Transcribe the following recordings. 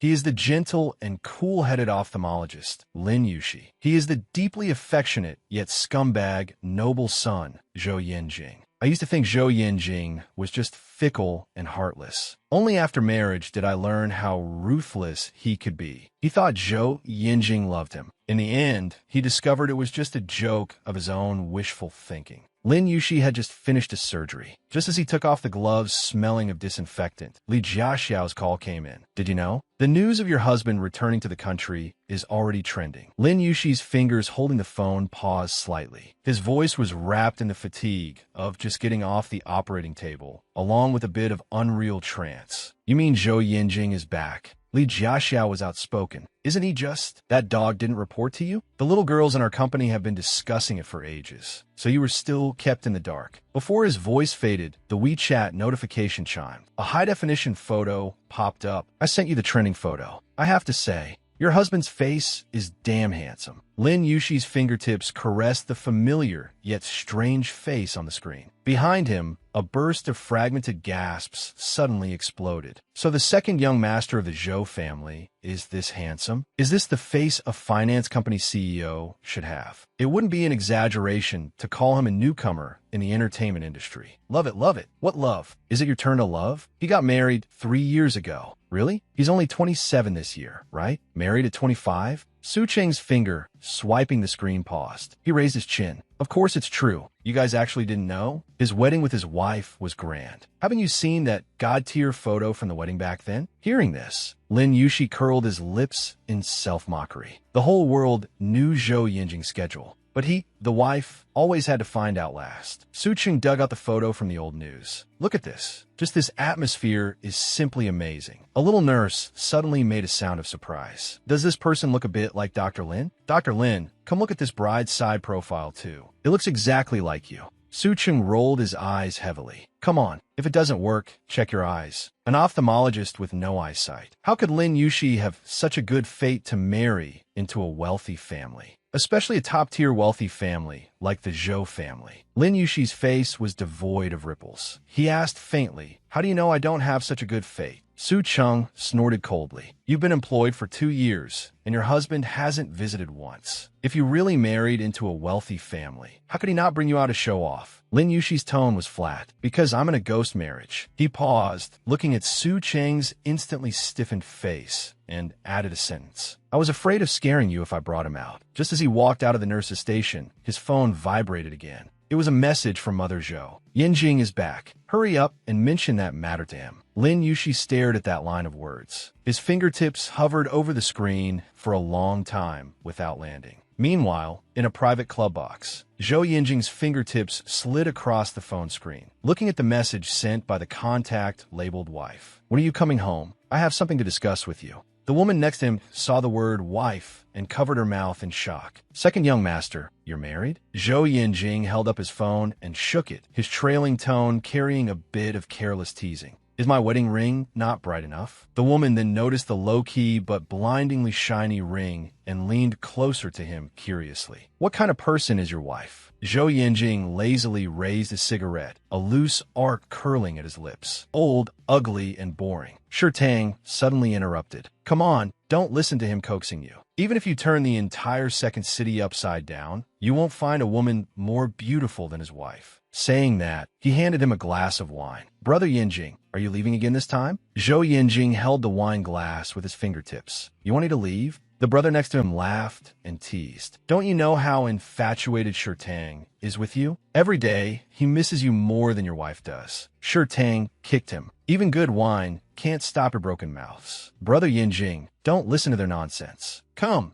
He is the gentle and cool-headed ophthalmologist, Lin Yushi. He is the deeply affectionate yet scumbag, noble son, Zhou Yinjing. I used to think Zhou Yinjing was just fickle and heartless. Only after marriage did I learn how ruthless he could be. He thought Zhou Yinjing loved him. In the end, he discovered it was just a joke of his own wishful thinking. Lin Yushi had just finished his surgery. Just as he took off the gloves smelling of disinfectant, Li Jiaxiao's call came in. Did you know? The news of your husband returning to the country is already trending. Lin Yushi's fingers holding the phone paused slightly. His voice was wrapped in the fatigue of just getting off the operating table, along with a bit of unreal trance. You mean Zhou Yinjing is back? Li Jiaxiao was outspoken. Isn't he just? That dog didn't report to you? The little girls in our company have been discussing it for ages. So you were still kept in the dark. Before his voice faded, the WeChat notification chimed. A high-definition photo popped up. I sent you the trending photo. I have to say, your husband's face is damn handsome. Lin Yushi's fingertips caressed the familiar yet strange face on the screen. Behind him, a burst of fragmented gasps suddenly exploded. So the second young master of the Zhou family is this handsome? Is this the face a finance company CEO should have? It wouldn't be an exaggeration to call him a newcomer in the entertainment industry. Love it, love it. What love? Is it your turn to love? He got married 3 years ago. Really? He's only 27 this year, right? Married at 25? Su Cheng's finger, swiping the screen, paused. He raised his chin. Of course it's true. You guys actually didn't know? His wedding with his wife was grand. Haven't you seen that god-tier photo from the wedding back then? Hearing this, Lin Yushi curled his lips in self-mockery. The whole world knew Zhou Yinjing's schedule. But he, the wife, always had to find out last. Su Cheng dug out the photo from the old news. Look at this. Just this atmosphere is simply amazing. A little nurse suddenly made a sound of surprise. Does this person look a bit like Dr. Lin? Dr. Lin, come look at this bride's side profile too. It looks exactly like you. Su Cheng rolled his eyes heavily. Come on, if it doesn't work, check your eyes. An ophthalmologist with no eyesight. How could Lin Yushi have such a good fate to marry into a wealthy family? Especially a top-tier wealthy family like the Zhou family. Lin Yushi's face was devoid of ripples. He asked faintly, how do you know I don't have such a good fate? Su Cheng snorted coldly. You've been employed for 2 years, and your husband hasn't visited once. If you really married into a wealthy family, how could he not bring you out to show off? Lin Yushi's tone was flat. Because I'm in a ghost marriage. He paused, looking at Su Cheng's instantly stiffened face, and added a sentence. I was afraid of scaring you if I brought him out. Just as he walked out of the nurse's station, his phone vibrated again. It was a message from Mother Zhou. Yinjing is back. Hurry up and mention that matter to him. Lin Yushi stared at that line of words. His fingertips hovered over the screen for a long time without landing. Meanwhile, in a private club box, Zhou Yinjing's fingertips slid across the phone screen, looking at the message sent by the contact labeled wife. When are you coming home? I have something to discuss with you. The woman next to him saw the word wife and covered her mouth in shock. Second young master, you're married? Zhou Yinjing held up his phone and shook it, his trailing tone carrying a bit of careless teasing. Is my wedding ring not bright enough? The woman then noticed the low-key but blindingly shiny ring and leaned closer to him curiously. What kind of person is your wife? Zhou Yinjing lazily raised a cigarette, a loose arc curling at his lips. Old, ugly, and boring. Tang suddenly interrupted. Come on, don't listen to him coaxing you. Even if you turn the entire second city upside down, you won't find a woman more beautiful than his wife. Saying that, he handed him a glass of wine. Brother Yinjing, are you leaving again this time? Zhou Yinjing held the wine glass with his fingertips. You want me to leave? The brother next to him laughed and teased. Don't you know how infatuated Tang is with you? Every day, he misses you more than your wife does. Tang kicked him. Even good wine can't stop your broken mouths. Brother Yinjing, don't listen to their nonsense. Come,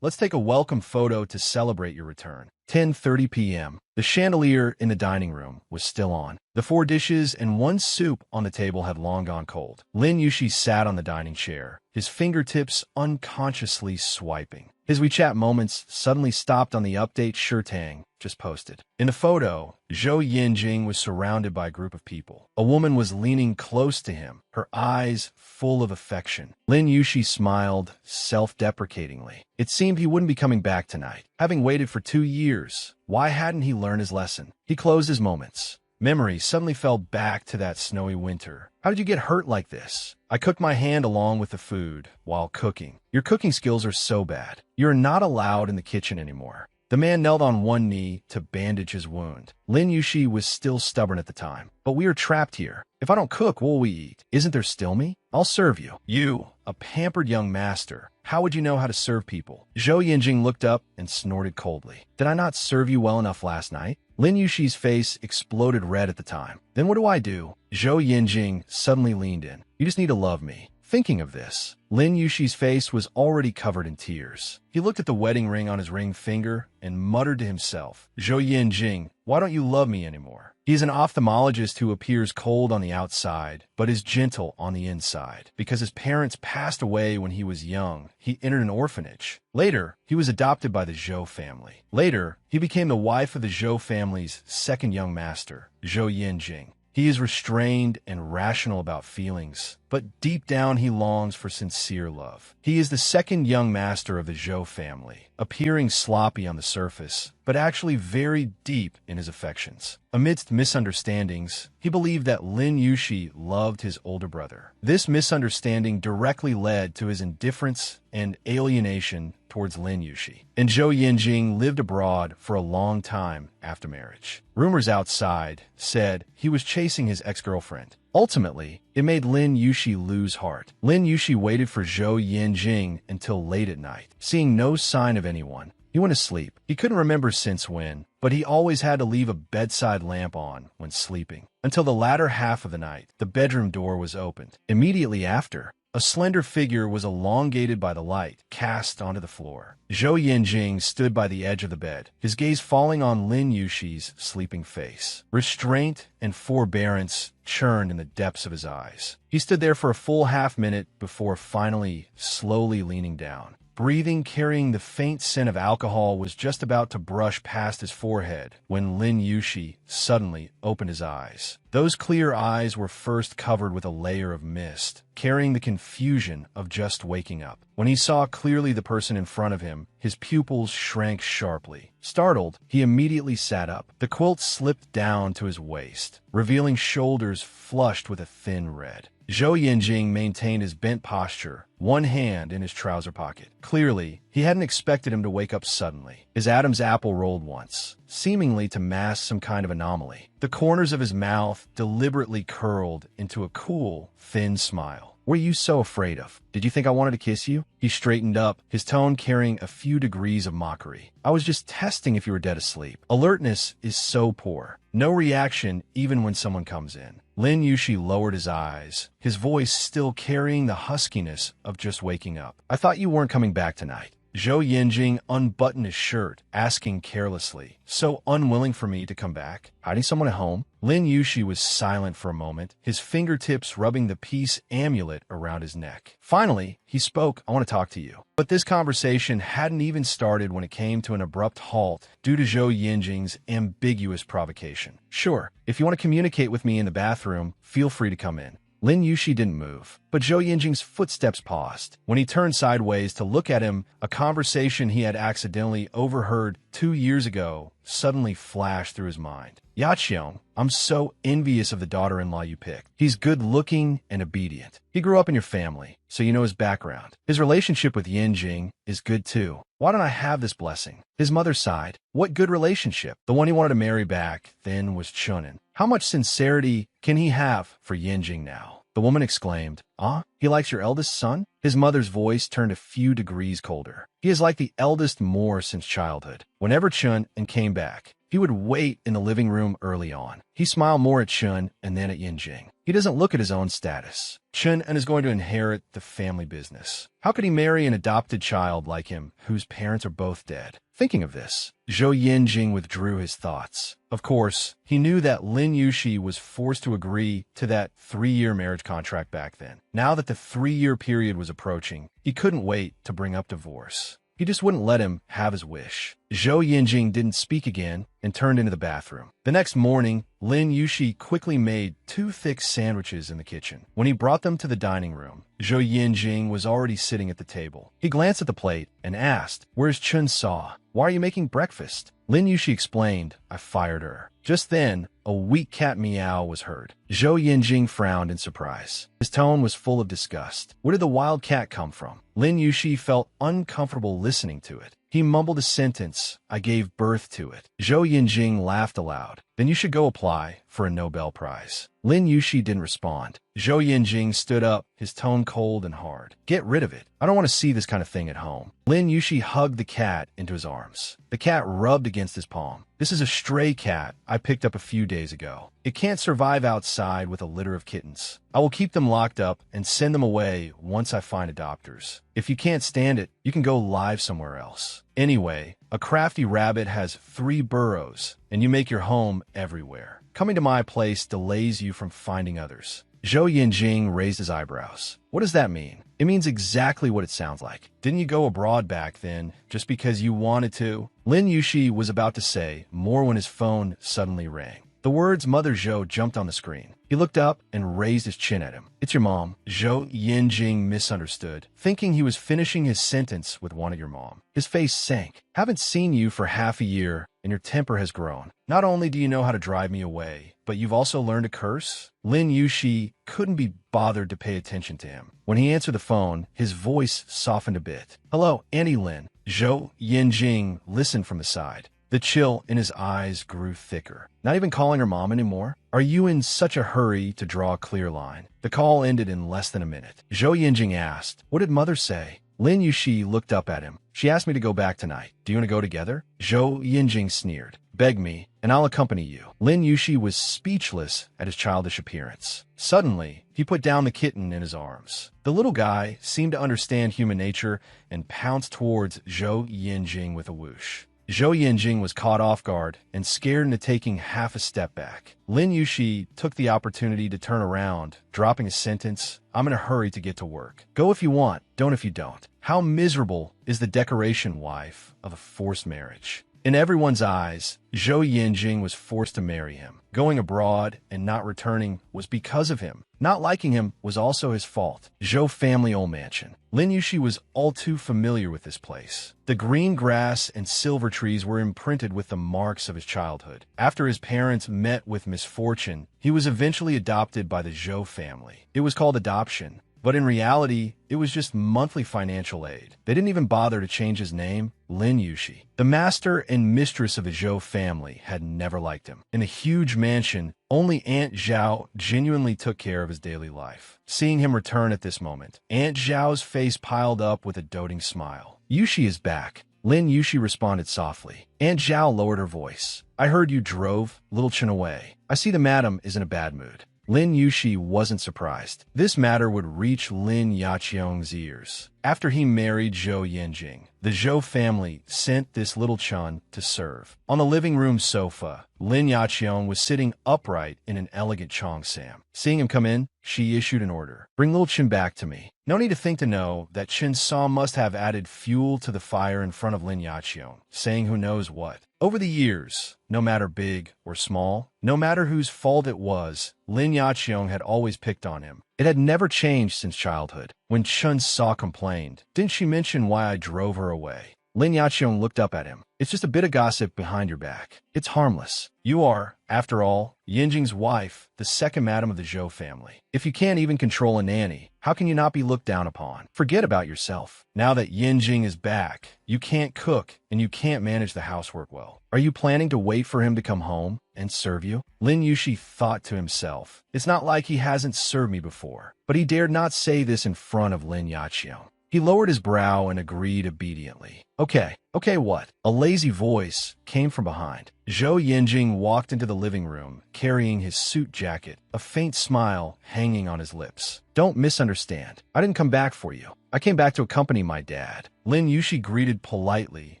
let's take a welcome photo to celebrate your return. 10:30 p.m. The chandelier in the dining room was still on. The 4 dishes and 1 soup on the table had long gone cold. Lin Yushi sat on the dining chair, his fingertips unconsciously swiping. His WeChat moments suddenly stopped on the update Tang just posted. In the photo, Zhou Yinjing was surrounded by a group of people. A woman was leaning close to him, her eyes full of affection. Lin Yushi smiled self-deprecatingly. It seemed he wouldn't be coming back tonight. Having waited for 2 years, why hadn't he learned his lesson? He closed his moments. Memory suddenly fell back to that snowy winter. How did you get hurt like this? I cooked my hand along with the food while cooking. Your cooking skills are so bad. You're not allowed in the kitchen anymore. The man knelt on one knee to bandage his wound. Lin Yushi was still stubborn at the time. But we are trapped here. If I don't cook, what will we eat? Isn't there still me? I'll serve you. You, a pampered young master. How would you know how to serve people? Zhou Yinjing looked up and snorted coldly. Did I not serve you well enough last night? Lin Yushi's face exploded red at the time. Then what do I do? Zhou Yinjing suddenly leaned in. You just need to love me. Thinking of this, Lin Yushi's face was already covered in tears. He looked at the wedding ring on his ring finger and muttered to himself, Zhou Yinjing, why don't you love me anymore? He is an ophthalmologist who appears cold on the outside, but is gentle on the inside. Because his parents passed away when he was young, he entered an orphanage. Later, he was adopted by the Zhou family. Later, he became the wife of the Zhou family's second young master, Zhou Yinjing. He is restrained and rational about feelings, but deep down he longs for sincere love. He is the second young master of the Zhou family, appearing sloppy on the surface, but actually very deep in his affections. Amidst misunderstandings, he believed that Lin Yushi loved his older brother. This misunderstanding directly led to his indifference and alienation towards Lin Yushi. And Zhou Yinjing lived abroad for a long time after marriage. Rumors outside said he was chasing his ex-girlfriend. Ultimately, it made Lin Yushi lose heart. Lin Yushi waited for Zhou Yinjing until late at night. Seeing no sign of anyone, he went to sleep. He couldn't remember since when, but he always had to leave a bedside lamp on when sleeping. Until the latter half of the night, the bedroom door was opened. Immediately after, a slender figure was elongated by the light cast onto the floor. Zhou Yinjing stood by the edge of the bed, his gaze falling on Lin Yushi's sleeping face. Restraint and forbearance churned in the depths of his eyes. He stood there for a full half-minute before finally, slowly leaning down. Breathing carrying the faint scent of alcohol was just about to brush past his forehead when Lin Yushi suddenly opened his eyes. Those clear eyes were first covered with a layer of mist, carrying the confusion of just waking up. When he saw clearly the person in front of him, his pupils shrank sharply. Startled, he immediately sat up. The quilt slipped down to his waist, revealing shoulders flushed with a thin red. Zhou Yinjing maintained his bent posture, one hand in his trouser pocket. Clearly, he hadn't expected him to wake up suddenly. His Adam's apple rolled once, seemingly to mask some kind of anomaly. The corners of his mouth deliberately curled into a cool, thin smile. What are you so afraid of? Did you think I wanted to kiss you? He straightened up, his tone carrying a few degrees of mockery. I was just testing if you were dead asleep. Alertness is so poor. No reaction even when someone comes in. Lin Yushi lowered his eyes, his voice still carrying the huskiness of just waking up. I thought you weren't coming back tonight. Zhou Yinjing unbuttoned his shirt, asking carelessly, so unwilling for me to come back. Hiding someone at home? Lin Yushi was silent for a moment, his fingertips rubbing the peace amulet around his neck. Finally, he spoke, I want to talk to you. But this conversation hadn't even started when it came to an abrupt halt due to Zhou Yinjing's ambiguous provocation. Sure, if you want to communicate with me in the bathroom, feel free to come in. Lin Yushi didn't move, but Zhou Yinjing's footsteps paused. When he turned sideways to look at him, a conversation he had accidentally overheard 2 years ago suddenly flashed through his mind. Yaqiong, I'm so envious of the daughter-in-law you picked. He's good-looking and obedient. He grew up in your family, so you know his background. His relationship with Yinjing is good too. Why don't I have this blessing? His mother's side, what good relationship? The one he wanted to marry back then was Chunin. How much sincerity can he have for Yinjing now? The woman exclaimed, Ah, he likes your eldest son? His mother's voice turned a few degrees colder. He is like the eldest more since childhood. Whenever Chun and came back, he would wait in the living room early on. He smiled more at Chun and then at Yinjing. He doesn't look at his own status. Chun is going to inherit the family business. How could he marry an adopted child like him, whose parents are both dead? Thinking of this, Zhou Yinjing withdrew his thoughts. Of course, he knew that Lin Yushi was forced to agree to that 3-year marriage contract back then. Now that the 3-year period was approaching, he couldn't wait to bring up divorce. He just wouldn't let him have his wish. Zhou Yinjing didn't speak again and turned into the bathroom. The next morning, Lin Yushi quickly made 2 thick sandwiches in the kitchen. When he brought them to the dining room, Zhou Yinjing was already sitting at the table. He glanced at the plate and asked, Where's Chun Sa? Why are you making breakfast? Lin Yushi explained, I fired her. Just then, a weak cat meow was heard. Zhou Yinjing frowned in surprise. His tone was full of disgust. Where did the wild cat come from? Lin Yushi felt uncomfortable listening to it. He mumbled a sentence, "I gave birth to it." Zhou Yinjing laughed aloud. "Then you should go apply for a Nobel Prize." Lin Yushi didn't respond. Zhou Yinjing stood up, his tone cold and hard. "Get rid of it. I don't want to see this kind of thing at home." Lin Yushi hugged the cat into his arms. The cat rubbed against his palm. "This is a stray cat I picked up a few days ago. It can't survive outside with a litter of kittens. I will keep them locked up and send them away once I find adopters. If you can't stand it, you can go live somewhere else. Anyway, a crafty rabbit has 3 burrows, and you make your home everywhere. Coming to my place delays you from finding others." Zhou Yinjing raised his eyebrows. "What does that mean?" "It means exactly what it sounds like. Didn't you go abroad back then, just because you wanted to?" Lin Yushi was about to say more when his phone suddenly rang. The words Mother Zhou jumped on the screen. He looked up and raised his chin at him. "It's your mom." Zhou Yinjing misunderstood, thinking he was finishing his sentence with "wanted your mom." His face sank. "Haven't seen you for half a year, and your temper has grown. Not only do you know how to drive me away, but you've also learned to curse?" Lin Yushi couldn't be bothered to pay attention to him. When he answered the phone, his voice softened a bit. "Hello, Auntie Lin." Zhou Yinjing listened from the side. The chill in his eyes grew thicker. "Not even calling her mom anymore? Are you in such a hurry to draw a clear line?" The call ended in less than a minute. Zhou Yinjing asked, "What did Mother say?" Lin Yushi looked up at him. "She asked me to go back tonight. Do you want to go together?" Zhou Yinjing sneered. "Beg me, and I'll accompany you." Lin Yushi was speechless at his childish appearance. Suddenly, he put down the kitten in his arms. The little guy seemed to understand human nature and pounced towards Zhou Yinjing with a whoosh. Zhou Yinjing was caught off guard and scared into taking half a step back. Lin Yushi took the opportunity to turn around, dropping a sentence, "I'm in a hurry to get to work. Go if you want, don't if you don't." How miserable is the decoration wife of a forced marriage? In everyone's eyes, Zhou Yinjing was forced to marry him. Going abroad and not returning was because of him. Not liking him was also his fault. Zhou family old mansion. Lin Yushi was all too familiar with this place. The green grass and silver trees were imprinted with the marks of his childhood. After his parents met with misfortune, he was eventually adopted by the Zhou family. It was called adoption, but in reality, it was just monthly financial aid. They didn't even bother to change his name, Lin Yushi. The master and mistress of the Zhou family had never liked him. In a huge mansion, only Aunt Zhao genuinely took care of his daily life. Seeing him return at this moment, Aunt Zhao's face piled up with a doting smile. "Yushi is back." Lin Yushi responded softly. Aunt Zhao lowered her voice. "I heard you drove little Chen away. I see the madam is in a bad mood." Lin Yushi wasn't surprised. This matter would reach Lin Yaqiong's ears. After he married Zhou Yinjing, the Zhou family sent this little Chun to serve. On the living room sofa, Lin Yaqiong was sitting upright in an elegant cheongsam. Seeing him come in, she issued an order. "Bring little Chen back to me." No need to think to know that Chen Sam must have added fuel to the fire in front of Lin Yaqiong, saying who knows what. Over the years, no matter big or small, no matter whose fault it was, Lin Yaqiong had always picked on him. It had never changed since childhood. When Chun Sa complained, "Didn't she mention why I drove her away?" Lin Yaqiong looked up at him. "It's just a bit of gossip behind your back. It's harmless. You are, after all, Yinjing's wife, the second madam of the Zhou family. If you can't even control a nanny, how can you not be looked down upon? Forget about yourself. Now that Yinjing is back, you can't cook and you can't manage the housework well. Are you planning to wait for him to come home and serve you?" Lin Yushi thought to himself, "It's not like he hasn't served me before." But he dared not say this in front of Lin Yaqiong. He lowered his brow and agreed obediently. Okay, what?" A lazy voice came from behind. Zhou Yinjing walked into the living room, carrying his suit jacket, a faint smile hanging on his lips. "Don't misunderstand. I didn't come back for you. I came back to accompany my dad." Lin Yushi greeted politely,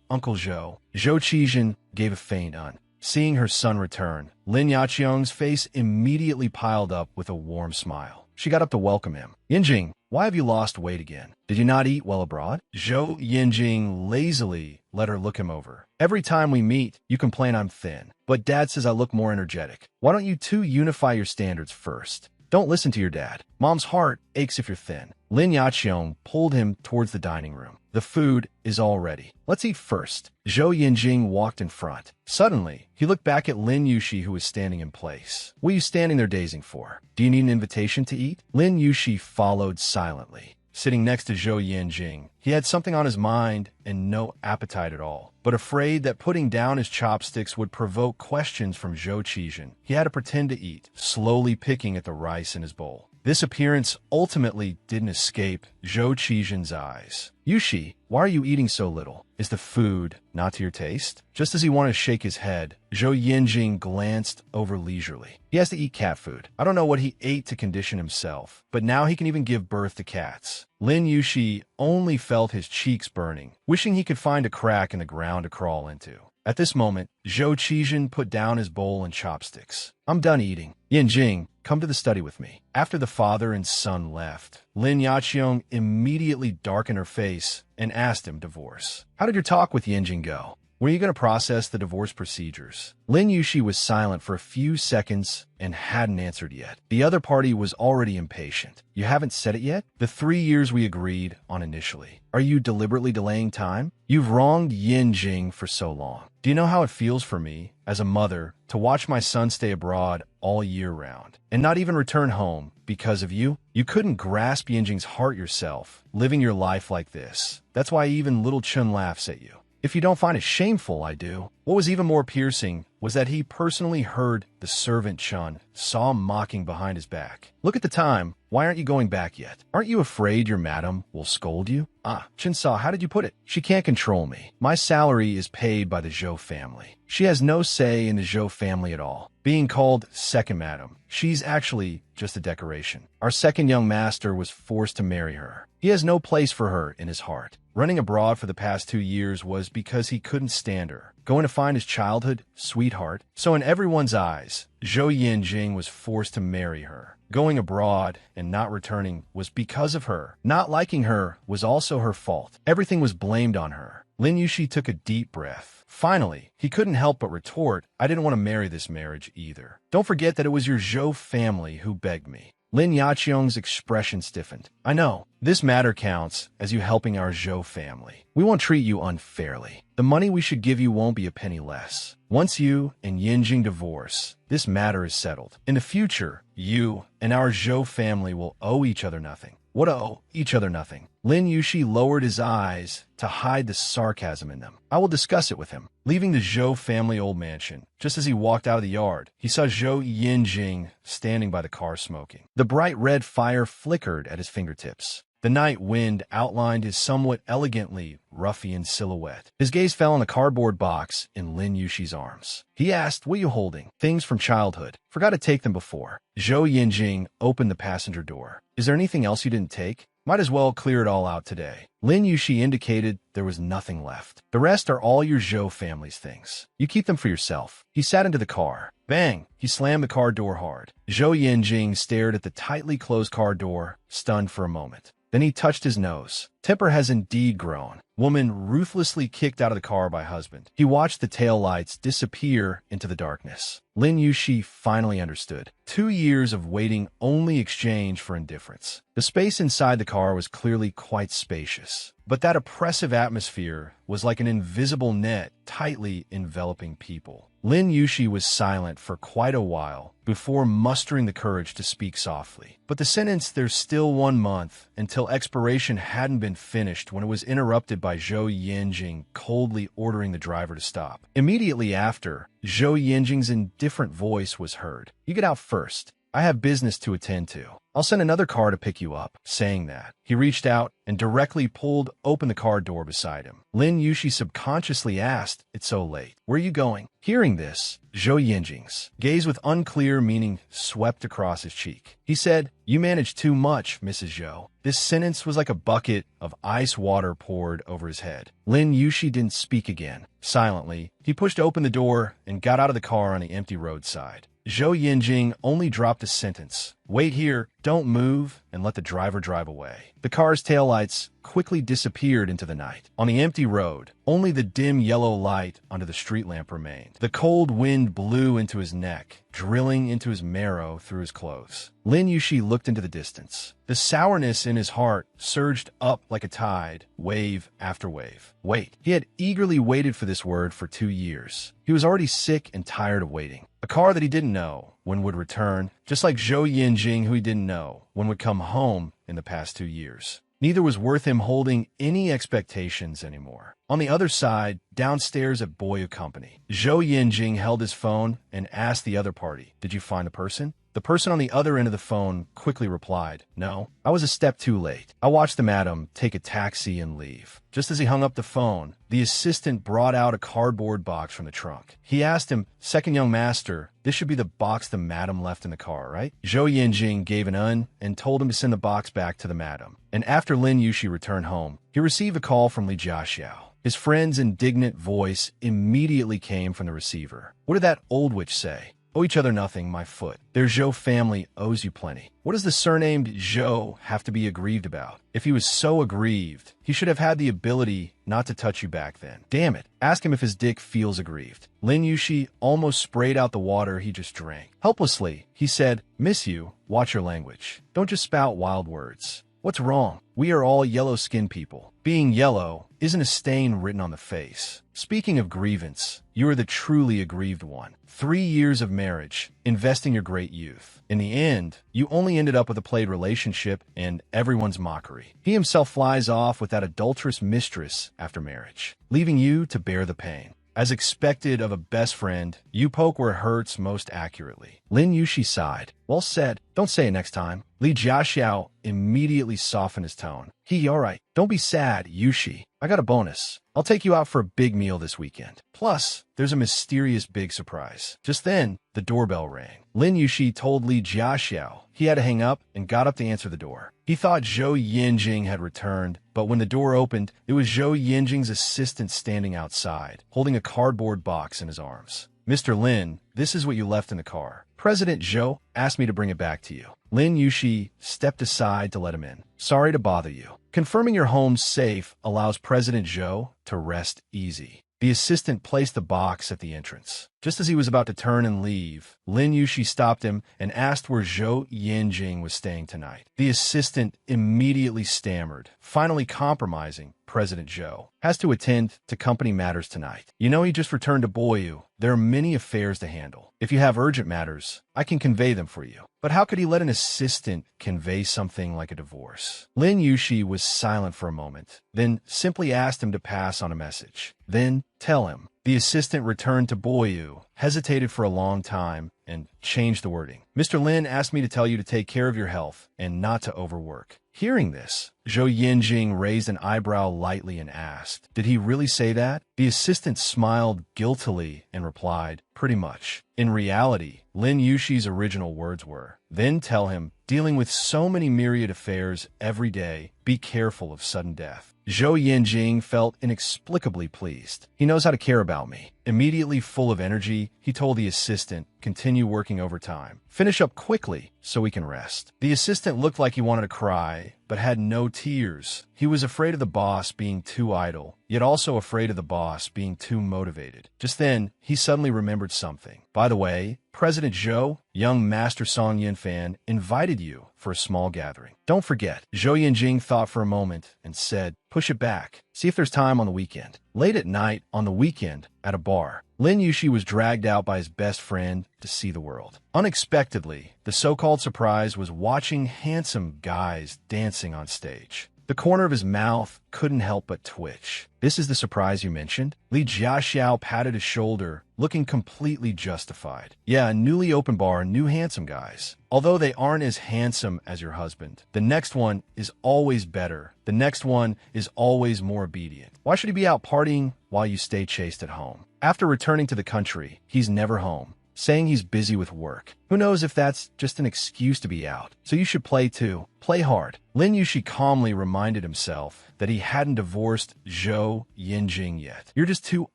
"Uncle Zhou." Zhou Qijin gave a faint Seeing her son return, Lin Yaqiong's face immediately piled up with a warm smile. She got up to welcome him. "Yinjing, why have you lost weight again? Did you not eat well abroad?" Zhou Yinjing lazily let her look him over. "Every time we meet, you complain I'm thin, but Dad says I look more energetic. Why don't you two unify your standards first? Don't listen to your dad. Mom's heart aches if you're thin. Lin Yaqiong pulled him towards the dining room. The food is all ready. Let's eat first. Zhou Yinjing walked in front. Suddenly, he looked back at Lin Yushi, who was standing in place. What are you standing there dazing for? Do you need an invitation to eat? Lin Yushi followed silently. Sitting next to Zhou Yinjing, he had something on his mind and no appetite at all. But afraid that putting down his chopsticks would provoke questions from Zhou Qijin, he had to pretend to eat, slowly picking at the rice in his bowl. This appearance ultimately didn't escape Zhou Qijin's eyes. Yushi, why are you eating so little? Is the food not to your taste? Just as he wanted to shake his head, Zhou Yinjing glanced over leisurely. He has to eat cat food. I don't know what he ate to condition himself, but now he can even give birth to cats. Lin Yushi only felt his cheeks burning, wishing he could find a crack in the ground to crawl into. At this moment, Zhou Qijin put down his bowl and chopsticks. I'm done eating. Yinjing, come to the study with me. After the father and son left, Lin Yaqiong immediately darkened her face and asked him divorce. How did your talk with Yinjing go? When are you going to process the divorce procedures? Lin Yushi was silent for a few seconds and hadn't answered yet. The other party was already impatient. You haven't said it yet? The 3 years we agreed on initially. Are you deliberately delaying time? You've wronged Yinjing for so long. Do you know how it feels for me, as a mother, to watch my son stay abroad all year round and not even return home because of you? You couldn't grasp Yinjing's heart yourself, living your life like this. That's why even little Chun laughs at you. If you don't find it shameful, I do. What was even more piercing was that he personally heard the servant Chun, saw him mocking behind his back. Look at the time. Why aren't you going back yet? Aren't you afraid your madam will scold you? Chin-sa, how did you put it? She can't control me. My salary is paid by the Zhou family. She has no say in the Zhou family at all. Being called second madam, she's actually just a decoration. Our second young master was forced to marry her. He has no place for her in his heart. Running abroad for the past 2 years was because he couldn't stand her. Going to find his childhood sweetheart. So in everyone's eyes, Zhou Yinjing was forced to marry her. Going abroad and not returning was because of her. Not liking her was also her fault. Everything was blamed on her. Lin Yushi took a deep breath. Finally, he couldn't help but retort, I didn't want to marry this marriage either. Don't forget that it was your Zhou family who begged me. Lin Yaqiong's expression stiffened. I know. This matter counts as you helping our Zhou family. We won't treat you unfairly. The money we should give you won't be a penny less. Once you and Yinjing divorce, this matter is settled. In the future, you and our Zhou family will owe each other nothing. What owe each other nothing? Lin Yushi lowered his eyes to hide the sarcasm in them. I will discuss it with him. Leaving the Zhou family old mansion, just as he walked out of the yard, he saw Zhou Yinjing standing by the car smoking. The bright red fire flickered at his fingertips. The night wind outlined his somewhat elegantly ruffian silhouette. His gaze fell on the cardboard box in Lin Yushi's arms. He asked, what are you holding? Things from childhood. Forgot to take them before. Zhou Yinjing opened the passenger door. Is there anything else you didn't take? Might as well clear it all out today. Lin Yushi indicated there was nothing left. The rest are all your Zhou family's things. You keep them for yourself. He sat into the car. Bang! He slammed the car door hard. Zhou Yinjing stared at the tightly closed car door, stunned for a moment. Then he touched his nose. Temper has indeed grown. Woman ruthlessly kicked out of the car by husband. He watched the taillights disappear into the darkness. Lin Yushi finally understood. 2 years of waiting only exchanged for indifference. The space inside the car was clearly quite spacious, but that oppressive atmosphere was like an invisible net tightly enveloping people. Lin Yushi was silent for quite a while before mustering the courage to speak softly. But the sentence, there's still 1 month until expiration, hadn't been finished when it was interrupted by Zhou Yinjing coldly ordering the driver to stop. Immediately after, Zhou Yinjing's indifferent voice was heard. You get out first. I have business to attend to. I'll send another car to pick you up. Saying that, he reached out and directly pulled open the car door beside him. Lin Yushi subconsciously asked, it's so late. Where are you going? Hearing this, Zhou Yinjing's gaze with unclear meaning swept across his cheek. He said, you manage too much, Mrs. Zhou. This sentence was like a bucket of ice water poured over his head. Lin Yushi didn't speak again. Silently, he pushed open the door and got out of the car on the empty roadside. Zhou Yinjing only dropped a sentence, Wait here, don't move, and let the driver drive away. The car's taillights quickly disappeared into the night. On the empty road, only the dim yellow light under the street lamp remained. The cold wind blew into his neck, drilling into his marrow through his clothes. Lin Yushi looked into the distance. The sourness in his heart surged up like a tide, wave after wave. Wait. He had eagerly waited for this word for 2 years. He was already sick and tired of waiting. A car that he didn't know when would return, just like Zhou Yinjing, who he didn't know when would come home in the past 2 years. Neither was worth him holding any expectations anymore. On the other side, downstairs at Boyu Company, Zhou Yinjing held his phone and asked the other party, "Did you find the person?" The person on the other end of the phone quickly replied, "No, I was a step too late. I watched the madam take a taxi and leave." Just as he hung up the phone, the assistant brought out a cardboard box from the trunk. He asked him, "Second young master, this should be the box the madam left in the car, right?" Zhou Yinjing gave an and told him to send the box back to the madam. And after Lin Yushi returned home, he received a call from Li Jiaxiao. His friend's indignant voice immediately came from the receiver. "What did that old witch say? Owe each other nothing, my foot. Their Zhou family owes you plenty. What does the surnamed Zhou have to be aggrieved about? If he was so aggrieved, he should have had the ability not to touch you back then. Damn it, ask him if his dick feels aggrieved." Lin Yushi almost sprayed out the water he just drank. Helplessly, he said, "Miss you, watch your language. Don't just spout wild words. What's wrong? We are all yellow-skinned people. Being yellow isn't a stain written on the face. Speaking of grievance, you are the truly aggrieved one. 3 years of marriage, investing your great youth. In the end, you only ended up with a played relationship and everyone's mockery. He himself flies off with that adulterous mistress after marriage, leaving you to bear the pain. As expected of a best friend, you poke where it hurts most accurately." Lin Yushi sighed. "Well said. Don't say it next time." Li Jiaxiao immediately softened his tone. All right. Don't be sad, Yushi. I got a bonus. I'll take you out for a big meal this weekend. Plus, there's a mysterious big surprise." Just then, the doorbell rang. Lin Yushi told Li Jiaxiao he had to hang up and got up to answer the door. He thought Zhou Yinjing had returned, but when the door opened, it was Zhou Yinjing's assistant standing outside, holding a cardboard box in his arms. "Mr. Lin, this is what you left in the car. President Zhou asked me to bring it back to you." Lin Yushi stepped aside to let him in. "Sorry to bother you. Confirming your home's safe allows President Zhou to rest easy." The assistant placed the box at the entrance. Just as he was about to turn and leave, Lin Yushi stopped him and asked where Zhou Yinjing was staying tonight. The assistant immediately stammered, finally compromising. "President Zhou has to attend to company matters tonight. You know, he just returned to Boyu. There are many affairs to handle. If you have urgent matters, I can convey them for you." But how could he let an assistant convey something like a divorce? Lin Yushi was silent for a moment, then simply asked him to pass on a message. "Then tell him." The assistant returned to Boyu, hesitated for a long time, and changed the wording. "Mr. Lin asked me to tell you to take care of your health and not to overwork." Hearing this, Zhou Yinjing raised an eyebrow lightly and asked, "Did he really say that?" The assistant smiled guiltily and replied, "Pretty much." In reality, Lin Yushi's original words were, "Then tell him, dealing with so many myriad affairs every day, be careful of sudden death." Zhou Yinjing felt inexplicably pleased. He knows how to care about me. Immediately full of energy, he told the assistant, "Continue working overtime. Finish up quickly so we can rest." The assistant looked like he wanted to cry, but had no tears. He was afraid of the boss being too idle, yet also afraid of the boss being too motivated. Just then, he suddenly remembered something. "By the way, President Zhou, young Master Song Yin fan, invited you for a small gathering. Don't forget." Zhou Yinjing thought for a moment and said, "Push it back. See if there's time on the weekend." Late at night, on the weekend, at a bar, Lin Yushi was dragged out by his best friend to see the world. Unexpectedly, the so-called surprise was watching handsome guys dancing on stage. The corner of his mouth couldn't help but twitch. "This is the surprise you mentioned?" Li Jiaxiao patted his shoulder, looking completely justified. "Yeah, a newly open bar, new handsome guys. Although they aren't as handsome as your husband. The next one is always better. The next one is always more obedient. Why should he be out partying while you stay chaste at home? After returning to the country, he's never home, saying he's busy with work. Who knows if that's just an excuse to be out. So you should play too. Play hard. Lin Yushi calmly reminded himself that he hadn't divorced Zhou Yinjing yet. You're just too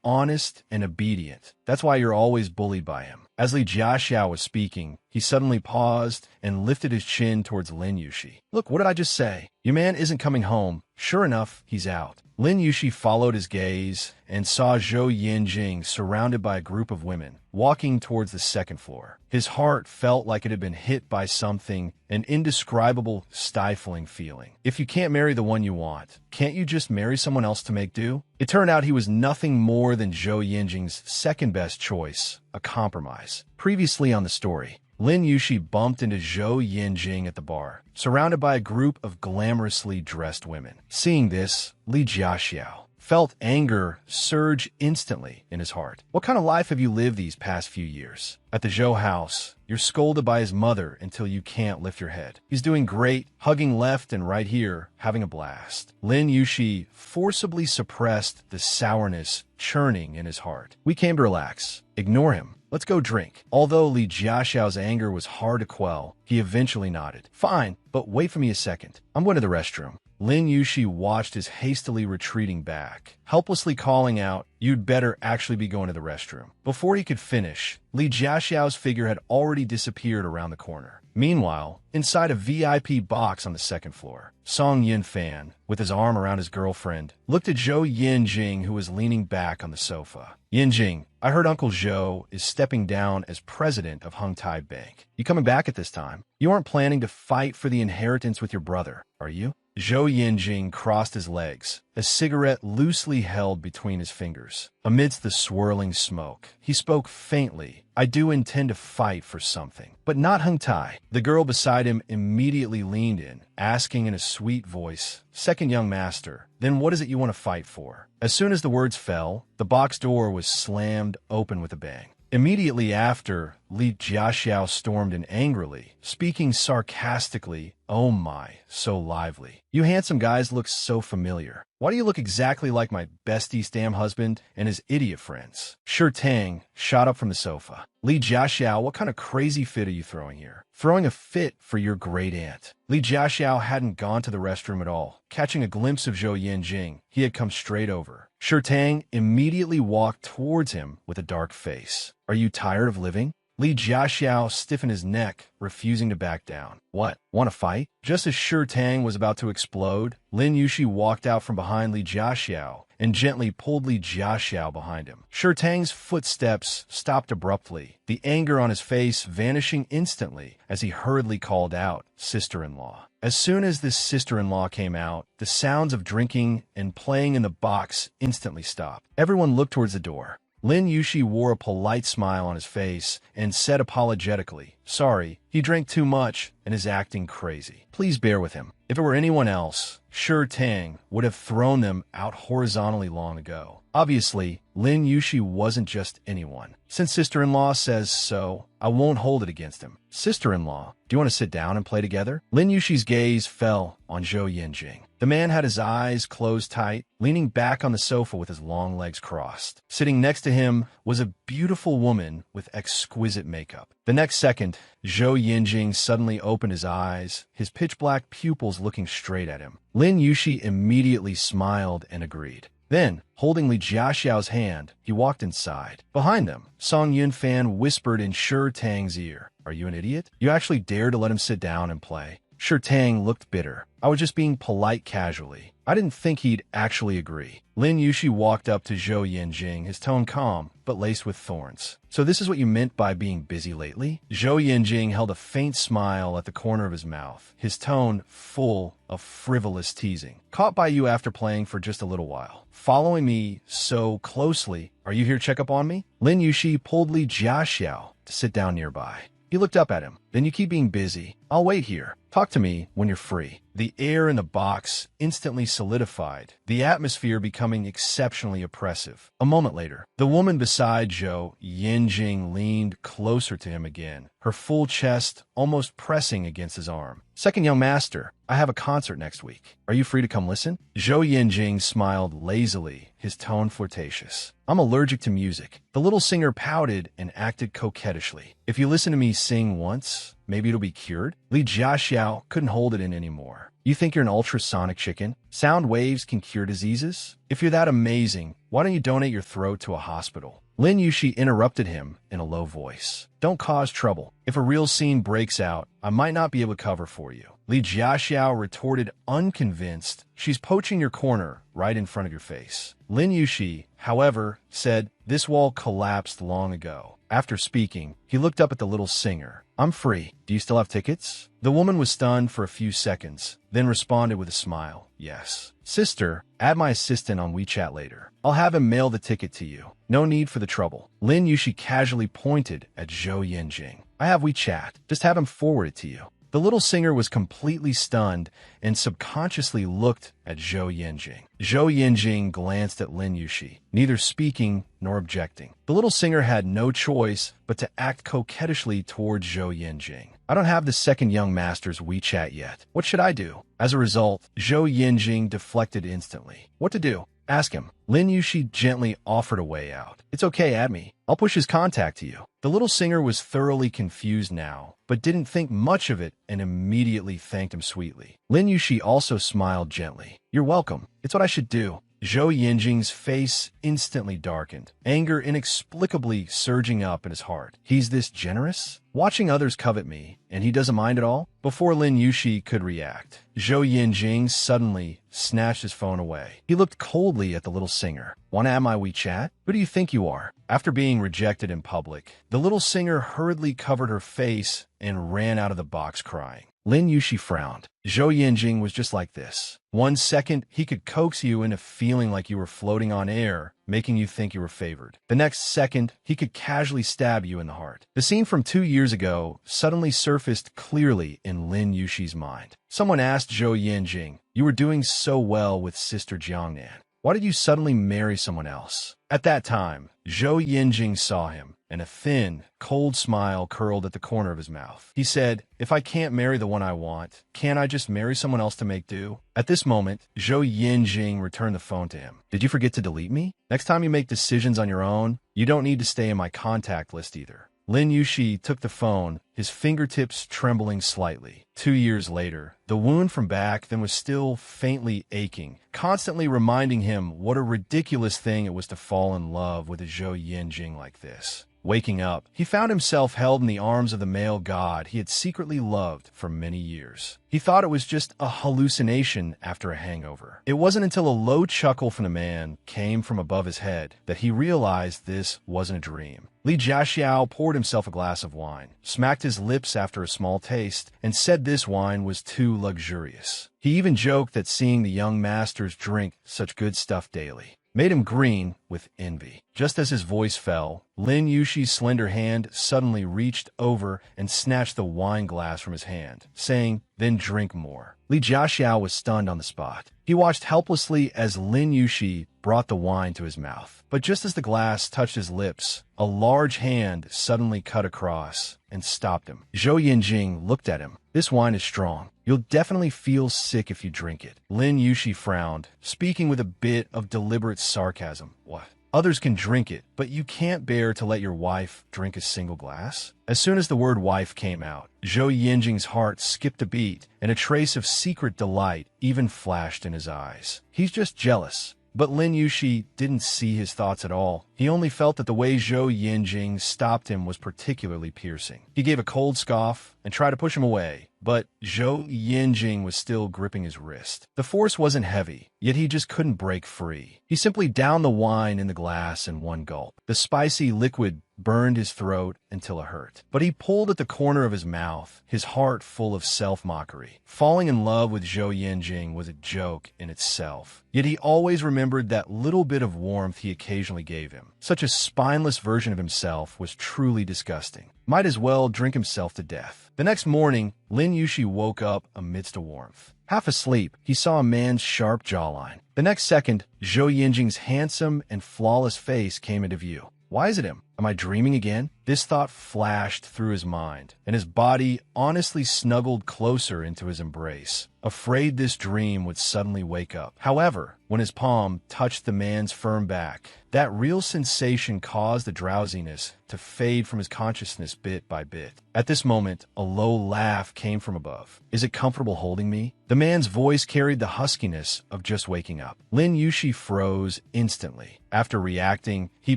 honest and obedient. That's why you're always bullied by him. As Li Jiaxiao was speaking, he suddenly paused and lifted his chin towards Lin Yushi. Look, what did I just say? Your man isn't coming home. Sure enough, he's out. Lin Yushi followed his gaze and saw Zhou Yinjing surrounded by a group of women, walking towards the second floor. His heart felt like it had been hit by something, an indescribable, stifling feeling. If you can't marry the one you want, can't you just marry someone else to make do? It turned out he was nothing more than Zhou Yinjing's second-best choice, a compromise. Previously on the story, Lin Yushi bumped into Zhou Yinjing at the bar, surrounded by a group of glamorously dressed women. Seeing this, Li Jiaxiao felt anger surge instantly in his heart. What kind of life have you lived these past few years? At the Zhou house, you're scolded by his mother until you can't lift your head. He's doing great, hugging left and right here, having a blast. Lin Yushi forcibly suppressed the sourness churning in his heart. We came to relax. Ignore him. Let's go drink. Although Li Jiaxiao's anger was hard to quell, he eventually nodded. Fine, but wait for me a second. I'm going to the restroom. Lin Yushi watched his hastily retreating back, helplessly calling out, "You'd better actually be going to the restroom." Before he could finish, Li Jiaxiao's figure had already disappeared around the corner. Meanwhile, inside a VIP box on the second floor, Song Yinfan, with his arm around his girlfriend, looked at Zhou Yinjing, who was leaning back on the sofa. "Yinjing, I heard Uncle Zhou is stepping down as president of Hengtai Bank. You coming back at this time? You aren't planning to fight for the inheritance with your brother, are you?" Zhou Yinjing crossed his legs, a cigarette loosely held between his fingers. Amidst the swirling smoke, he spoke faintly. "I do intend to fight for something, but not Hengtai." The girl beside him immediately leaned in, asking in a sweet voice, "Second young master, then what is it you want to fight for?" As soon as the words fell, the box door was slammed open with a bang. Immediately after, Li Jiaxiao stormed in angrily, speaking sarcastically, "Oh my, so lively. You handsome guys look so familiar. Why do you look exactly like my bestie Stam husband and his idiot friends?" Shi Tang shot up from the sofa. "Li Jiaxiao, what kind of crazy fit are you throwing here? Throwing a fit for your great aunt." Li Jiaxiao hadn't gone to the restroom at all. Catching a glimpse of Zhou Yinjing, he had come straight over. Shi Tang immediately walked towards him with a dark face. "Are you tired of living?" Li Jiaxiao stiffened his neck, refusing to back down. "What, want to fight?" Just as Shi Tang was about to explode, Lin Yushi walked out from behind Li Jiaxiao and gently pulled Li Jiaxiao behind him. Shi Tang's footsteps stopped abruptly, the anger on his face vanishing instantly as he hurriedly called out, "Sister-in-law." As soon as this sister-in-law came out, the sounds of drinking and playing in the box instantly stopped. Everyone looked towards the door. Lin Yushi wore a polite smile on his face and said apologetically, "Sorry, he drank too much and is acting crazy. Please bear with him." If it were anyone else, Shi Tang would have thrown them out horizontally long ago. Obviously, Lin Yushi wasn't just anyone. Since sister-in-law says so, I won't hold it against him. "Sister-in-law, do you want to sit down and play together?" Lin Yushi's gaze fell on Zhou Yinjing. The man had his eyes closed tight, leaning back on the sofa with his long legs crossed. Sitting next to him was a beautiful woman with exquisite makeup. The next second, Zhou Yinjing suddenly opened his eyes, his pitch-black pupils looking straight at him. Lin Yushi immediately smiled and agreed. Then, holding Li Jiaxiao's hand, he walked inside. Behind them, Song Yunfan whispered in Shi Tang's ear, "Are you an idiot? You actually dare to let him sit down and play?" Shi Tang looked bitter. "I was just being polite casually. I didn't think he'd actually agree." Lin Yushi walked up to Zhou Yinjing, his tone calm, but laced with thorns. "So this is what you meant by being busy lately?" Zhou Yinjing held a faint smile at the corner of his mouth, his tone full of frivolous teasing. "Caught by you after playing for just a little while. Following me so closely. Are you here to check up on me?" Lin Yushi pulled Li Jiaxiao to sit down nearby. He looked up at him. "Then you keep being busy. I'll wait here. Talk to me when you're free." The air in the box instantly solidified, the atmosphere becoming exceptionally oppressive. A moment later, the woman beside Zhou Yinjing leaned closer to him again, her full chest almost pressing against his arm. "Second young master, I have a concert next week. Are you free to come listen?" Zhou Yinjing smiled lazily, his tone flirtatious. "I'm allergic to music." The little singer pouted and acted coquettishly. "If you listen to me sing once, maybe it'll be cured? Li Jiaxiao couldn't hold it in anymore. You think you're an ultrasonic chicken? Sound waves can cure diseases? If you're that amazing, why don't you donate your throat to a hospital? Lin Yushi interrupted him in a low voice. Don't cause trouble. If a real scene breaks out, I might not be able to cover for you. Li Jiaxiao retorted unconvinced. She's poaching your corner right in front of your face. Lin Yushi, however, said, this wall collapsed long ago. After speaking, he looked up at the little singer. I'm free. Do you still have tickets? The woman was stunned for a few seconds, then responded with a smile. Yes. Sister, add my assistant on WeChat later. I'll have him mail the ticket to you. No need for the trouble. Lin Yushi casually pointed at Zhou Yanjing. I have WeChat. Just have him forward it to you. The little singer was completely stunned and subconsciously looked at Zhou Yanjing. Zhou Yanjing glanced at Lin Yushi, neither speaking nor objecting. The little singer had no choice but to act coquettishly towards Zhou Yanjing. I don't have the second young master's WeChat yet. What should I do? As a result, Zhou Yanjing deflected instantly. What to do? Ask him. Lin Yushi gently offered a way out. It's okay, add me. I'll push his contact to you. The little singer was thoroughly confused now, but didn't think much of it and immediately thanked him sweetly. Lin Yushi also smiled gently. You're welcome. It's what I should do. Zhou Yanjing's face instantly darkened, anger inexplicably surging up in his heart. He's this generous? Watching others covet me, and he doesn't mind at all? Before Lin Yushi could react, Zhou Yanjing suddenly snatched his phone away. He looked coldly at the little singer. Want to add my WeChat? Who do you think you are? After being rejected in public, the little singer hurriedly covered her face and ran out of the box crying. Lin Yushi frowned. Zhou Yanjing was just like this. 1 second, he could coax you into feeling like you were floating on air, making you think you were favored. The next second, he could casually stab you in the heart. The scene from 2 years ago suddenly surfaced clearly in Lin Yushi's mind. Someone asked Zhou Yanjing, you were doing so well with Sister Jiangnan. Why did you suddenly marry someone else? At that time, Zhou Yanjing saw him, and a thin, cold smile curled at the corner of his mouth. He said, if I can't marry the one I want, can't I just marry someone else to make do? At this moment, Zhou Yanjing returned the phone to him. Did you forget to delete me? Next time you make decisions on your own, you don't need to stay in my contact list either. Lin Yushi took the phone, his fingertips trembling slightly. 2 years later, the wound from back then was still faintly aching, constantly reminding him what a ridiculous thing it was to fall in love with a Zhou Yanjing like this. Waking up, he found himself held in the arms of the male god he had secretly loved for many years. He thought it was just a hallucination after a hangover. It wasn't until a low chuckle from the man came from above his head that he realized this wasn't a dream. Li Jiaxiao poured himself a glass of wine, smacked his lips after a small taste, and said this wine was too luxurious. He even joked that seeing the young masters drink such good stuff daily made him green with envy. Just as his voice fell, Lin Yushi's slender hand suddenly reached over and snatched the wine glass from his hand, saying, then drink more. Li Jiaxiao was stunned on the spot. He watched helplessly as Lin Yushi brought the wine to his mouth. But just as the glass touched his lips, a large hand suddenly cut across and stopped him. Zhou Yanjing looked at him. This wine is strong. You'll definitely feel sick if you drink it. Lin Yushi frowned, speaking with a bit of deliberate sarcasm. What? Others can drink it, but you can't bear to let your wife drink a single glass? As soon as the word wife came out, Zhou Yanjing's heart skipped a beat, and a trace of secret delight even flashed in his eyes. He's just jealous. But Lin Yushi didn't see his thoughts at all. He only felt that the way Zhou Yanjing stopped him was particularly piercing. He gave a cold scoff and tried to push him away, but Zhou Yanjing was still gripping his wrist. The force wasn't heavy, yet he just couldn't break free. He simply downed the wine in the glass in one gulp. The spicy liquid burned his throat until it hurt. But he pulled at the corner of his mouth, his heart full of self-mockery. Falling in love with Zhou Yanjing was a joke in itself. Yet he always remembered that little bit of warmth he occasionally gave him. Such a spineless version of himself was truly disgusting. Might as well drink himself to death. The next morning, Lin Yushi woke up amidst a warmth. Half asleep, he saw a man's sharp jawline. The next second, Zhou Yanjing's handsome and flawless face came into view. Why is it him? Am I dreaming again? This thought flashed through his mind, and his body honestly snuggled closer into his embrace, afraid this dream would suddenly wake up. However, when his palm touched the man's firm back, that real sensation caused the drowsiness to fade from his consciousness bit by bit. At this moment, a low laugh came from above. "Is it comfortable holding me?" The man's voice carried the huskiness of just waking up. Lin Yushi froze instantly. After reacting, he